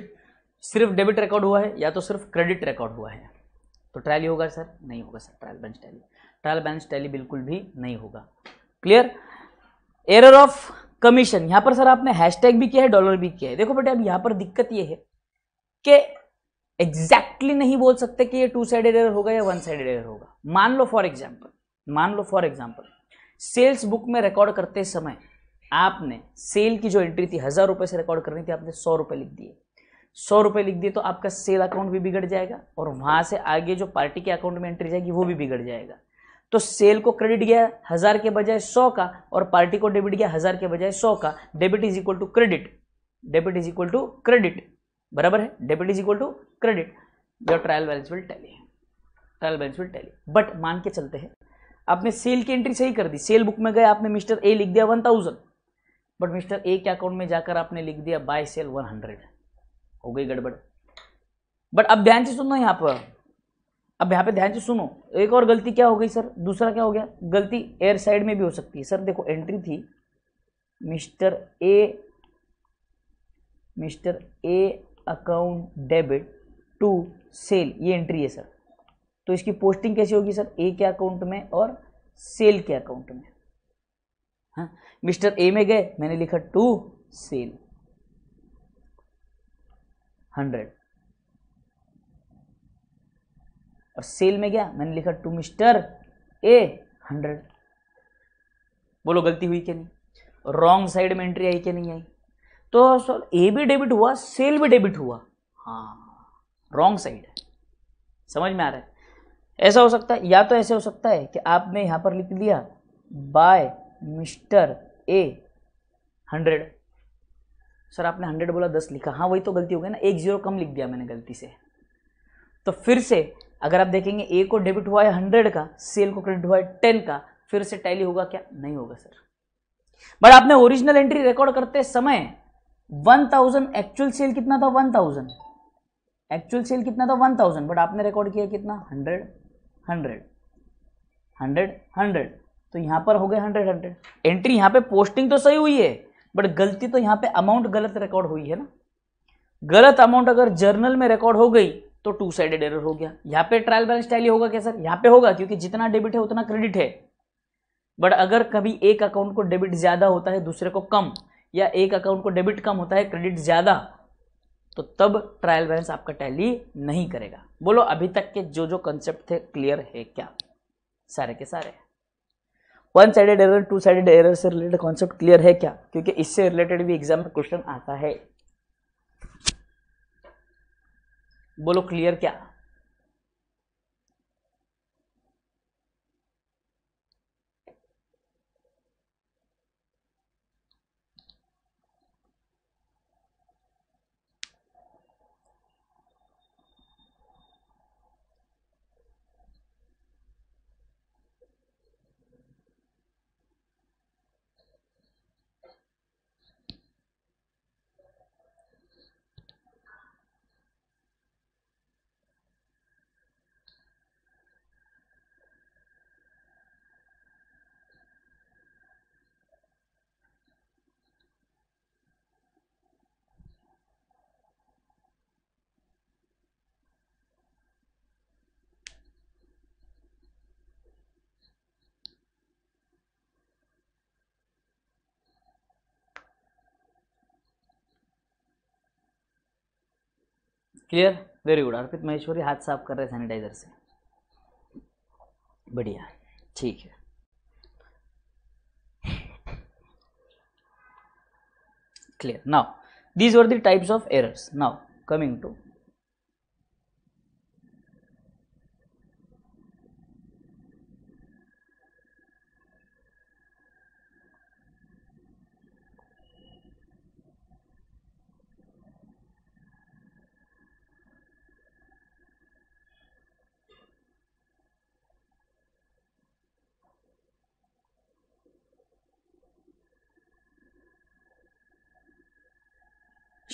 सिर्फ डेबिट रिकॉर्ड हुआ है या तो सिर्फ क्रेडिट रिकॉर्ड हुआ है, तो ट्रायल होगा सर? नहीं होगा sir. Trial balance tally, trial balance tally बिल्कुल भी नहीं होगा। क्लियर? एरर ऑफ कमीशन, यहां पर सर आपने हैशटैग भी किया है, डॉलर भी किया है। देखो बेटे अब यहां पर दिक्कत ये है कि एग्जैक्टली नहीं बोल सकते कि ये टू साइडेड एरर होगा या वन साइडेड एरर होगा। मान लो फॉर एग्जाम्पल सेल्स बुक में रिकॉर्ड करते समय आपने सेल की जो एंट्री थी 1000 रुपए से रिकॉर्ड करनी थी, आपने 100 रुपए लिख दिए। 100 रुपए लिख दिए तो आपका सेल अकाउंट भी बिगड़ जाएगा और वहां से आगे जो पार्टी के अकाउंट में एंट्री जाएगी वो भी बिगड़ जाएगा। तो सेल को क्रेडिट गया 1000 के बजाय 100 का और पार्टी को डेबिट गया 1000 के बजाय 100 का। Debit is equal to credit, debit is equal to credit, बराबर है? Debit is equal to credit. Your trial balance will tally, trial balance will tally. But मान के चलते हैं आपने सेल की एंट्री सही कर दी, सेल बुक में गए आपने मिस्टर ए लिख दिया 1000, बट मिस्टर ए के अकाउंट में जाकर आपने लिख दिया बाय सेल 100, हो गई गड़बड़। बट अब ध्यान से सुनो यहाँ पर, अब यहाँ पे ध्यान से सुनो, एक और गलती क्या हो गई सर? दूसरा क्या हो गया? गलती एयर साइड में भी हो सकती है सर। देखो एंट्री थी mister A account debit to sale, ये एंट्री है सर। तो इसकी पोस्टिंग कैसी होगी सर? ए के अकाउंट में और सेल के अकाउंट में। हाँ, मिस्टर ए में गए, मैंने लिखा टू सेल 100, और सेल में गया मैंने लिखा टू मिस्टर ए 100। बोलो गलती हुई कि नहीं? रॉन्ग साइड में एंट्री आई कि नहीं आई? तो सर ए भी डेबिट हुआ, सेल भी डेबिट हुआ, हाँ रॉन्ग साइड है। समझ में आ रहा है? ऐसा हो सकता है, या तो ऐसे हो सकता है कि आपने यहां पर लिख दिया बाय मिस्टर ए 100, सर आपने 100 बोला 10 लिखा, हाँ वही तो गलती हो गई ना, एक जीरो कम लिख दिया मैंने गलती से। तो फिर से अगर आप देखेंगे ए को डेबिट हुआ है 100 का, सेल को क्रेडिट हुआ है 10 का, फिर से टैली होगा क्या? नहीं होगा सर। बट आपने ओरिजिनल एंट्री रिकॉर्ड करते समय 1000, एक्चुअल सेल कितना था? 1000, एक्चुअल सेल कितना था? 1000, बट आपने रिकॉर्ड किया कितना? 100 100 100 100, तो यहां पर हो गए 100 100। एंट्री यहां पे पोस्टिंग तो सही हुई है, बट गलती तो यहां पे अमाउंट गलत रिकॉर्ड हुई है ना। गलत अमाउंट अगर जर्नल में रिकॉर्ड हो गई तो टू साइडेड एरर हो गया। यहाँ पे ट्रायल बैलेंस टैली होगा क्या सर? यहाँ पे होगा, क्योंकि जितना डेबिट है उतना क्रेडिट है। बट अगर कभी एक अकाउंट को डेबिट ज्यादा होता है दूसरे को कम, या एक अकाउंट को डेबिट कम होता है क्रेडिट ज्यादा, तो तब ट्रायल बैलेंस आपका टैली नहीं करेगा। बोलो अभी तक के जो जो कंसेप्ट थे क्लियर है क्या? सारे के सारे। One sided error, two sided error से रिलेटेड कॉन्सेप्ट क्लियर है क्या? क्योंकि इससे रिलेटेड भी एग्जाम में क्वेश्चन आता है। बोलो क्लियर क्या? Clear, very good. Arpit Maheshwari हाथ साफ कर रहे हैं सैनिटाइजर से, बढ़िया, ठीक है। Clear. Now, these were the types of errors. Now, coming to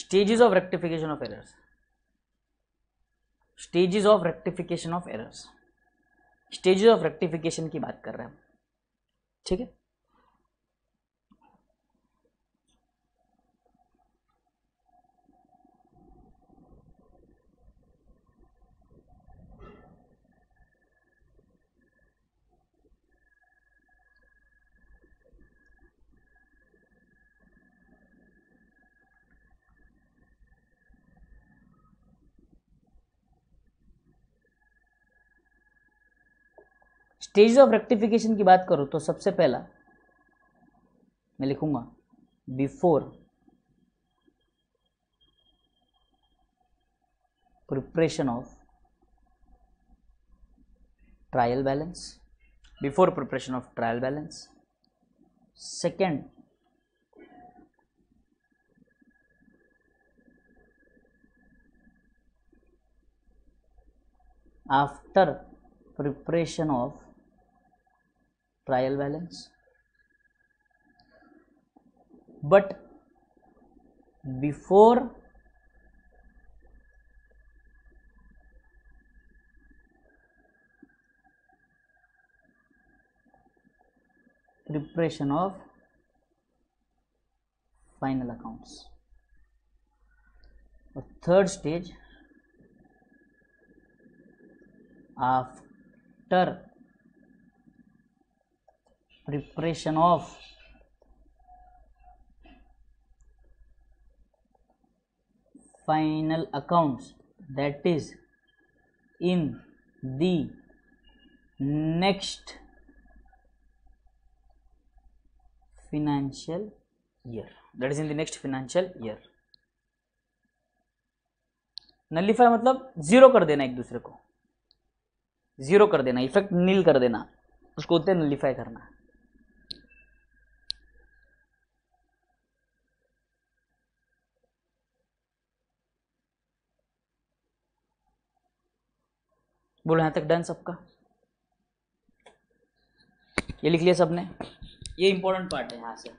stages of rectification of errors. Stages of rectification of errors. Stages of rectification की बात कर रहे हैं हम, ठीक है। स्टेज ऑफ रेक्टिफिकेशन की बात करूं तो सबसे पहला मैं लिखूंगा before preparation of trial balance, before preparation of trial balance. Second, after preparation of trial balance, but before preparation of final accounts. और third stage, after preparation of final accounts, that is in the next financial year, that is in the next financial year. Nullify मतलब zero कर देना, एक दूसरे को zero कर देना, effect नील कर देना, उसको होते नलिफाई करना। बोलो यहां तक डन सबका? ये लिख लिया सबने? ये इंपॉर्टेंट पार्ट है यहां से।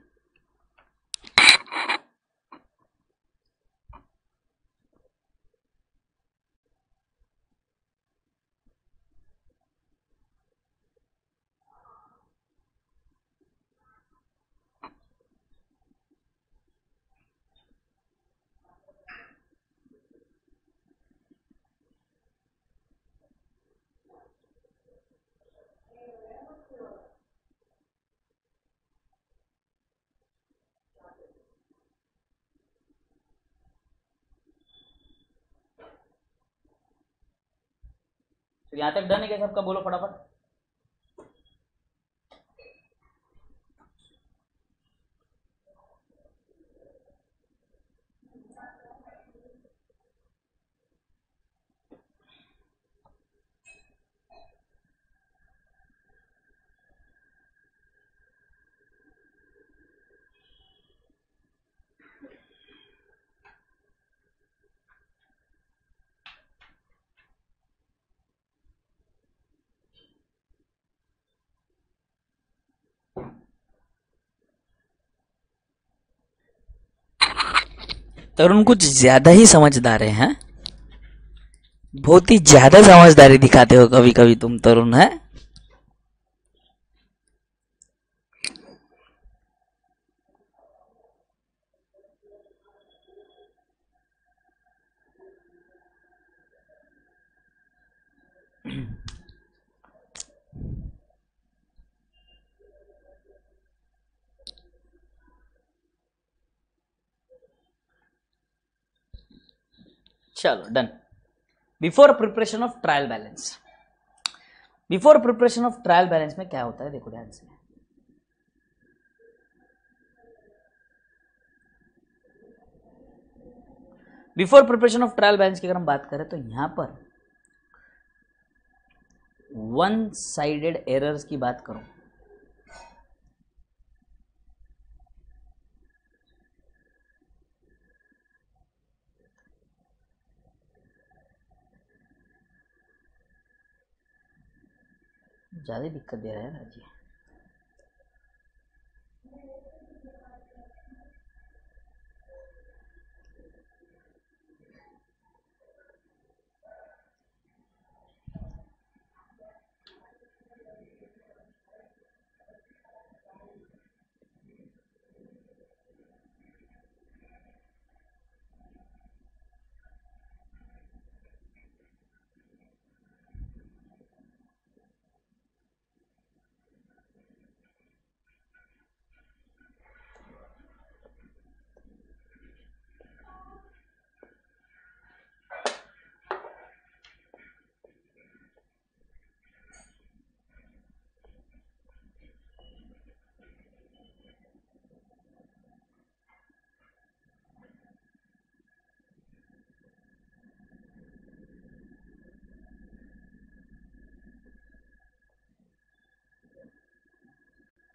तो यहां तक डन है क्या सबका? बोलो फटाफट। तरुण कुछ ज्यादा ही समझदार है, बहुत ही ज्यादा समझदारी दिखाते हो कभी कभी तुम तरुण, है। चलो done. Before preparation of trial balance, before preparation of trial balance में क्या होता है, देखो ध्यान से। Before preparation of trial balance की अगर हम बात करें तो यहां पर वन साइडेड एरर्स की बात करूं, ज्यादा दिक्कत दे रहा है ना जी।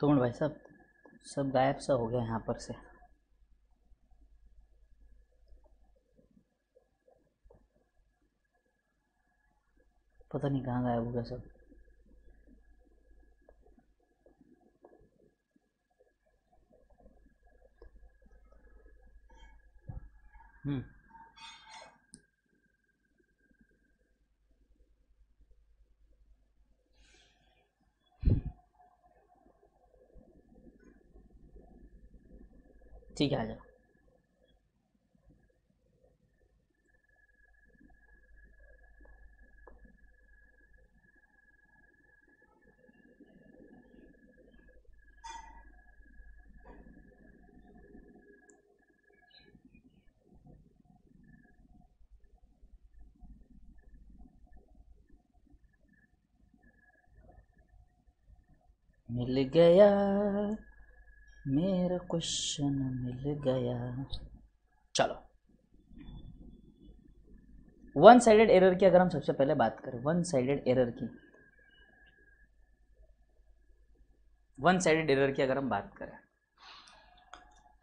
तो भाई साहब सब गायब सा हो गया यहाँ पर से। पता नहीं कहाँ गायब हो गया सब। ठीक है, आ जाओ। मिल गया मेरा क्वेश्चन, मिल गया। चलो, वन साइडेड एरर की अगर हम सबसे पहले बात करें, वन साइडेड एरर की, वन साइडेड एरर की अगर हम बात करें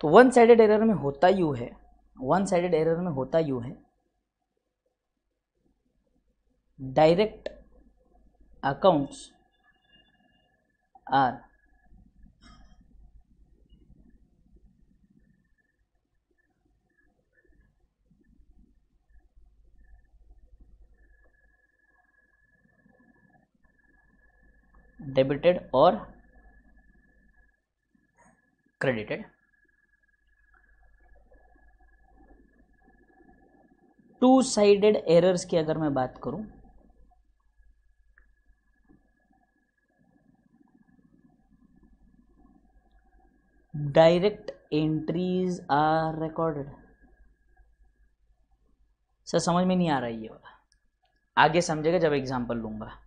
तो वन साइडेड एरर में होता यूं है, वन साइडेड एरर में होता यूं है, डायरेक्ट अकाउंट्स आर डेबिटेड और क्रेडिटेड टू साइडेड एरर्स की अगर मैं बात करूं, direct entries are recorded. Sir समझ में नहीं आ रहा है ये वाला, आगे समझेगा जब एग्जांपल लूंगा।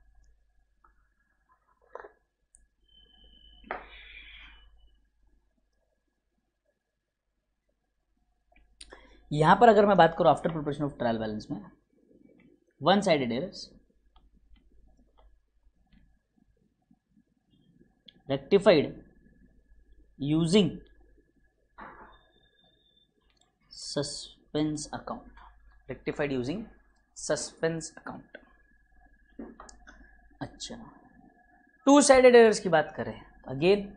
यहां पर अगर मैं बात करूं after preparation of trial balance में, one sided errors rectified using suspense account, rectified using suspense account. अच्छा, टू साइडेड एरर्स की बात करें again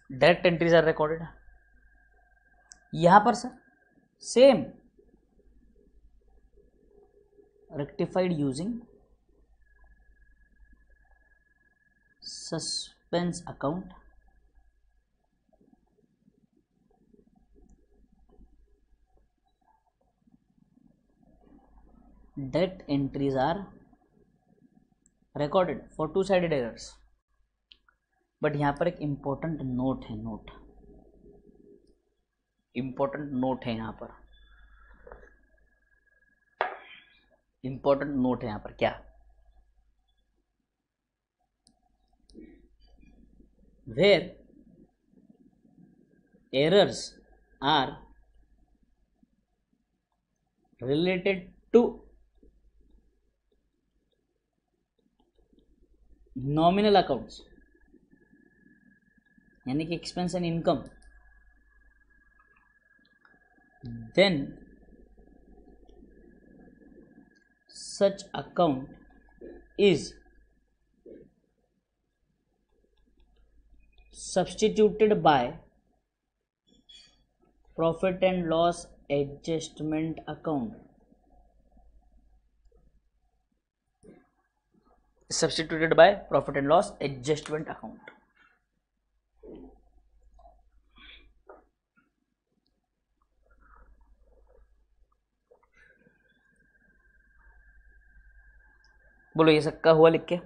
direct entries are recorded. यहां पर sir same rectified using suspense account that entries are recorded for two-sided errors. But यहाँ पर एक important note है, इम्पोर्टेंट नोट है यहाँ पर, इम्पोर्टेंट नोट है यहाँ पर। क्या? Where errors are related to nominal accounts, यानी कि expense and income, then such account is substituted by profit and loss adjustment account, substituted by profit and loss adjustment account. बोलो ये सक्का हुआ लिख के?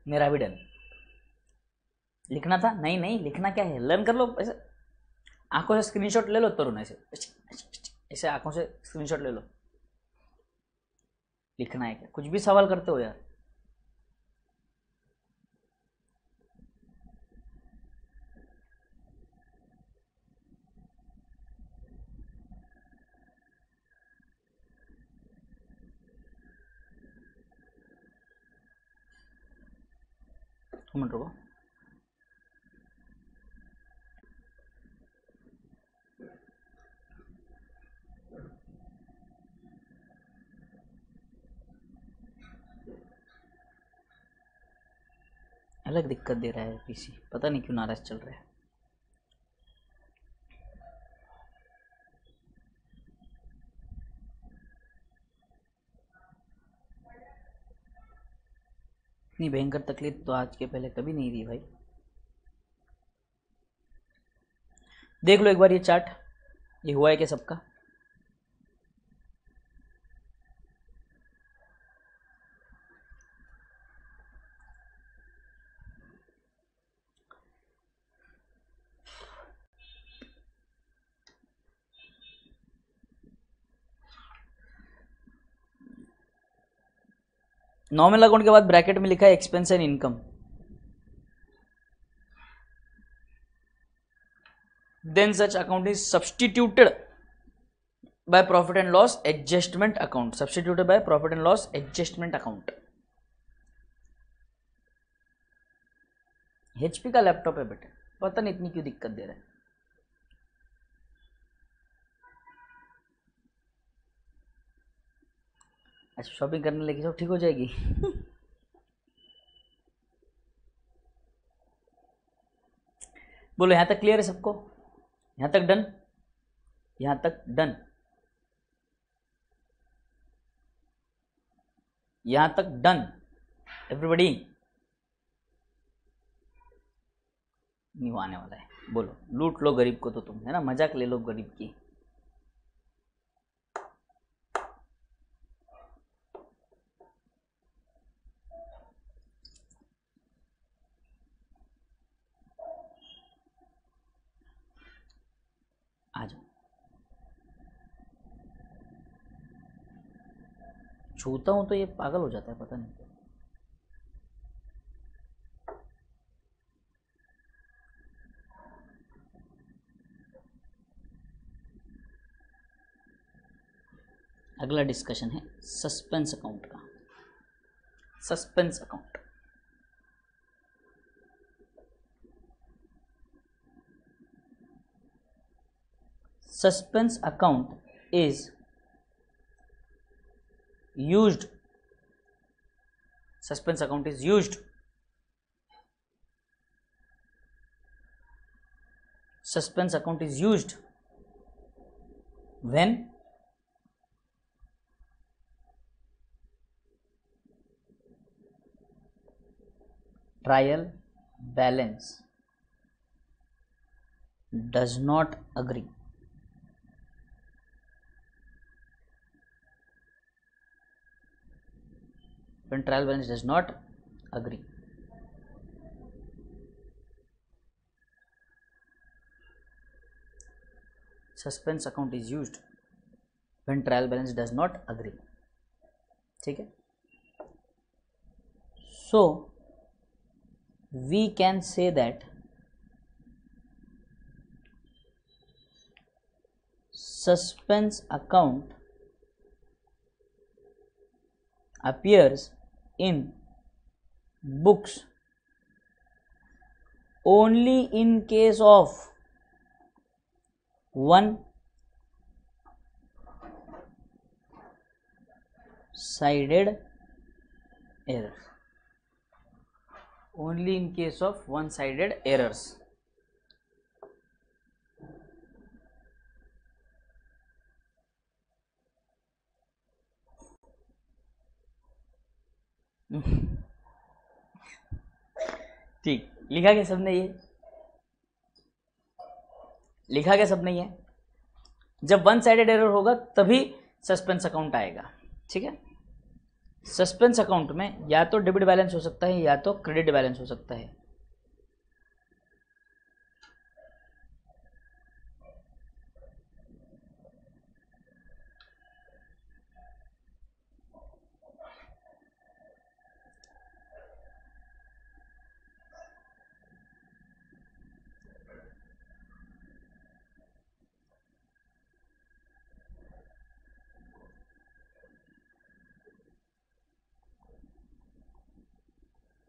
मेरा भी डन। लिखना था? नहीं नहीं, लिखना क्या है, लर्न कर लो। ऐसे आंखों से स्क्रीनशॉट ले लो तरुण, ऐसे ऐसे आंखों से स्क्रीनशॉट ले लो। लिखना है क्या? कुछ भी सवाल करते हो यार। मिनट रुको। अलग दिक्कत दे रहा है पीसी, पता नहीं क्यों नाराज चल रहा है। इतनी भयंकर तकलीफ तो आज के पहले कभी नहीं दी भाई। देख लो एक बार ये चार्ट, ये हुआ है क्या सबका? नॉमिनल अकाउंट के बाद ब्रैकेट में लिखा है expense and income, then such account is substituted by profit and loss adjustment account, substituted by profit and loss adjustment account. HP का लैपटॉप है बेटे, पता नहीं इतनी क्यों दिक्कत दे रहा है। अच्छा शॉपिंग करने लेके जाओ, ठीक हो जाएगी। बोलो यहां तक क्लियर है सबको? यहां तक डन? यहां तक डन? यहां तक डन एवरीबॉडी? नहीं आने वाला है। बोलो लूट लो गरीब को, तो तुम है ना, मजाक ले लो गरीब की। आ जाओ, छूता हूं तो ये पागल हो जाता है, पता नहीं। अगला डिस्कशन है सस्पेंस अकाउंट का। Suspense account suspense account is used, suspense account is used, suspense account is used when trial balance does not agree. When trial balance does not agree. Suspense account is used when trial balance does not agree. ठीक है. So we can say that suspense account appears in books only in case of one sided error, only in case of one sided errors. ठीक, लिखा क्या सबने? ये लिखा क्या सबने? ये जब वन साइडेड एरर होगा तभी सस्पेंस अकाउंट आएगा. ठीक है. सस्पेंस अकाउंट में या तो डेबिट बैलेंस हो सकता है या तो क्रेडिट बैलेंस हो सकता है.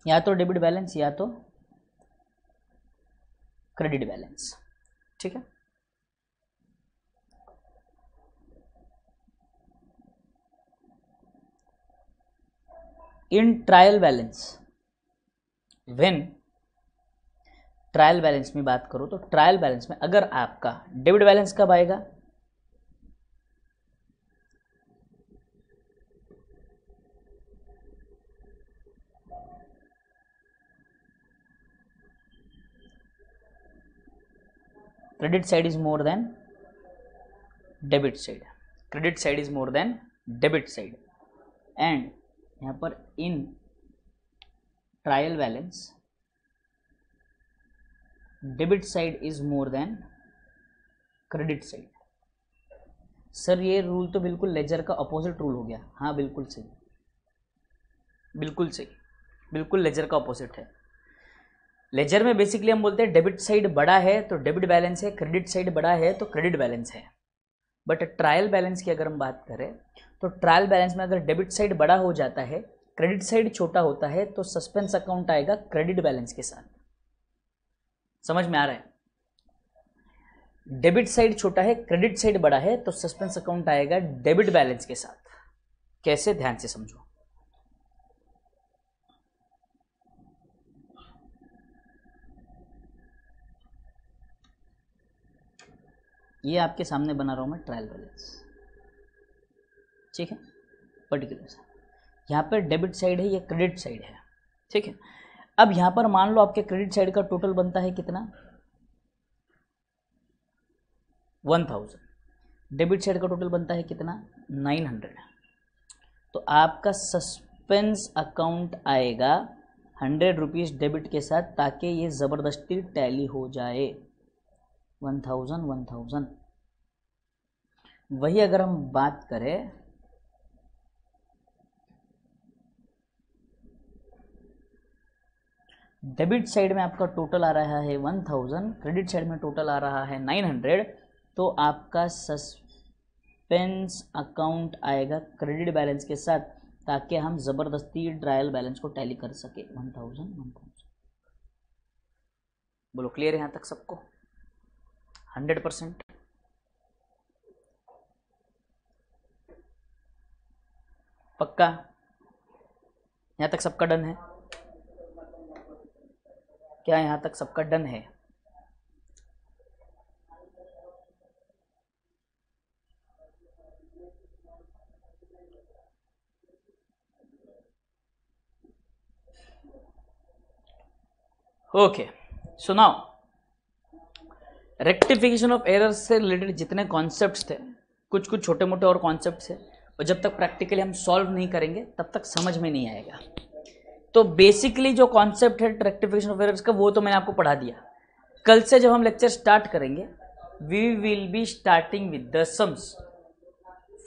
या तो डेबिट बैलेंस या तो क्रेडिट बैलेंस. ठीक है. In trial balance, when trial balance में बात करो तो ट्रायल बैलेंस में अगर आपका डेबिट बैलेंस कब आएगा? credit side is more than debit side, credit side is more than debit side, and यहाँ पर in trial balance debit side is more than credit side. Sir ये रूल तो बिल्कुल लेजर का अपोजिट रूल हो गया. हाँ बिल्कुल सही, बिल्कुल सही, बिल्कुल लेजर का अपोजिट है. लेजर में बेसिकली हम बोलते हैं डेबिट साइड बड़ा है तो डेबिट बैलेंस है, क्रेडिट साइड बड़ा है तो क्रेडिट बैलेंस है. बट ट्रायल बैलेंस की अगर हम बात करें तो ट्रायल बैलेंस में अगर डेबिट साइड बड़ा हो जाता है, क्रेडिट साइड छोटा होता है, तो सस्पेंस अकाउंट आएगा क्रेडिट बैलेंस के साथ. समझ में आ रहा है? डेबिट साइड छोटा है, क्रेडिट साइड बड़ा है, तो सस्पेंस अकाउंट आएगा डेबिट बैलेंस के साथ. कैसे? ध्यान से समझो. ये आपके सामने बना रहा हूं मैं ट्रायल बैलेंस. ठीक है. पर्टिकुलर सा यहाँ पर डेबिट साइड है, ये क्रेडिट साइड है. ठीक है. अब यहाँ पर मान लो आपके क्रेडिट साइड का टोटल बनता है कितना? 1000. डेबिट साइड का टोटल बनता है कितना? 900. तो आपका सस्पेंस अकाउंट आएगा 100 रुपीज़ डेबिट के साथ, ताकि ये ज़बरदस्ती टैली हो जाए. 1000. वही अगर हम बात करें डेबिट साइड में आपका टोटल आ रहा है 1000, क्रेडिट साइड में टोटल आ रहा है 900, तो आपका सस्पेंस अकाउंट आएगा क्रेडिट बैलेंस के साथ, ताकि हम ज़बरदस्ती ट्रायल बैलेंस को टैली कर सके. 1000. बोलो क्लियर है यहाँ तक सबको? 100%. पक्का? यहाँ तक सबका डन है क्या? यहाँ तक सबका डन है? ओके, सुनाओ। रेक्टिफिकेशन ऑफ एरर्स से रिलेटेड जितने कॉन्सेप्ट्स थे, कुछ कुछ छोटे मोटे और कॉन्सेप्ट्स है, और जब तक प्रैक्टिकली हम सॉल्व नहीं करेंगे तब तक समझ में नहीं आएगा। तो बेसिकली जो कॉन्सेप्ट है रेक्टिफिकेशन ऑफ एरर्स का वो तो मैंने आपको पढ़ा दिया। कल से जब हम लेक्चर स्टार्ट करेंगे, we will be starting with the sums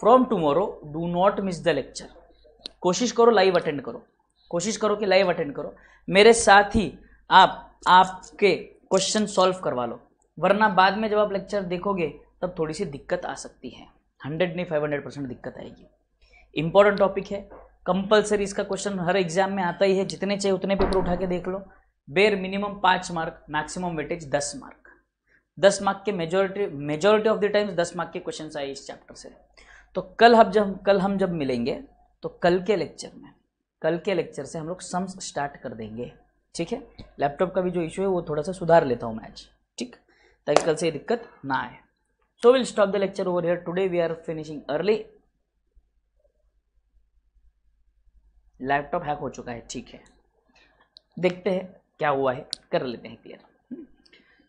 from tomorrow. Do not miss the lecture. कोशिश करो लाइव अटेंड करो, कोशिश करो कि लाइव अटेंड करो, मेरे साथ ही आपके क्वेश्चन सॉल्व करवा लो, वरना बाद में जब आप लेक्चर देखोगे तब थोड़ी सी दिक्कत आ सकती है। 100 नहीं 500% दिक्कत आएगी। इंपॉर्टेंट टॉपिक है, कंपलसरी इसका क्वेश्चन हर एग्जाम में आता ही है, जितने चाहिए उतने पेपर उठा के देख लो। Bare minimum 5 mark, maximum weightage 10 mark. 10 mark के majority of the times 10 mark के क्वेश्चन आए इस चैप्टर से। तो कल हम जब मिलेंगे तो कल के लेक्चर से हम लोग सम्स स्टार्ट कर देंगे, ठीक है। लैपटॉप का भी जो इशू है वो थोड़ा सा सुधार लेता हूँ मैं आज, ठीक, ताकि कल से ये दिक्कत ना आए। So will stop the lecture over here. Today we are finishing early. Laptop hack हो चुका है, ठीक है, देखते हैं क्या हुआ है, कर लेते हैं clear.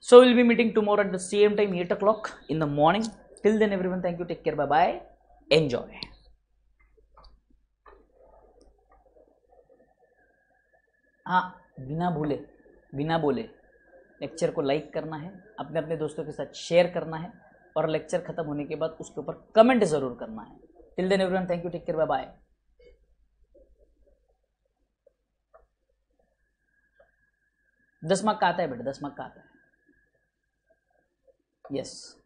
So will be meeting tomorrow at the same time 8 o'clock in the morning. Till then everyone, thank you, take care, bye bye, enjoy. हाँ, बिना बोले लेक्चर को लाइक करना है, अपने अपने दोस्तों के साथ शेयर करना है, और लेक्चर खत्म होने के बाद उसके ऊपर कमेंट जरूर करना है। Till then everyone, thank you, take care, bye bye. 10 mark का आता है बेटा, 10 मार्क का आता है, यस।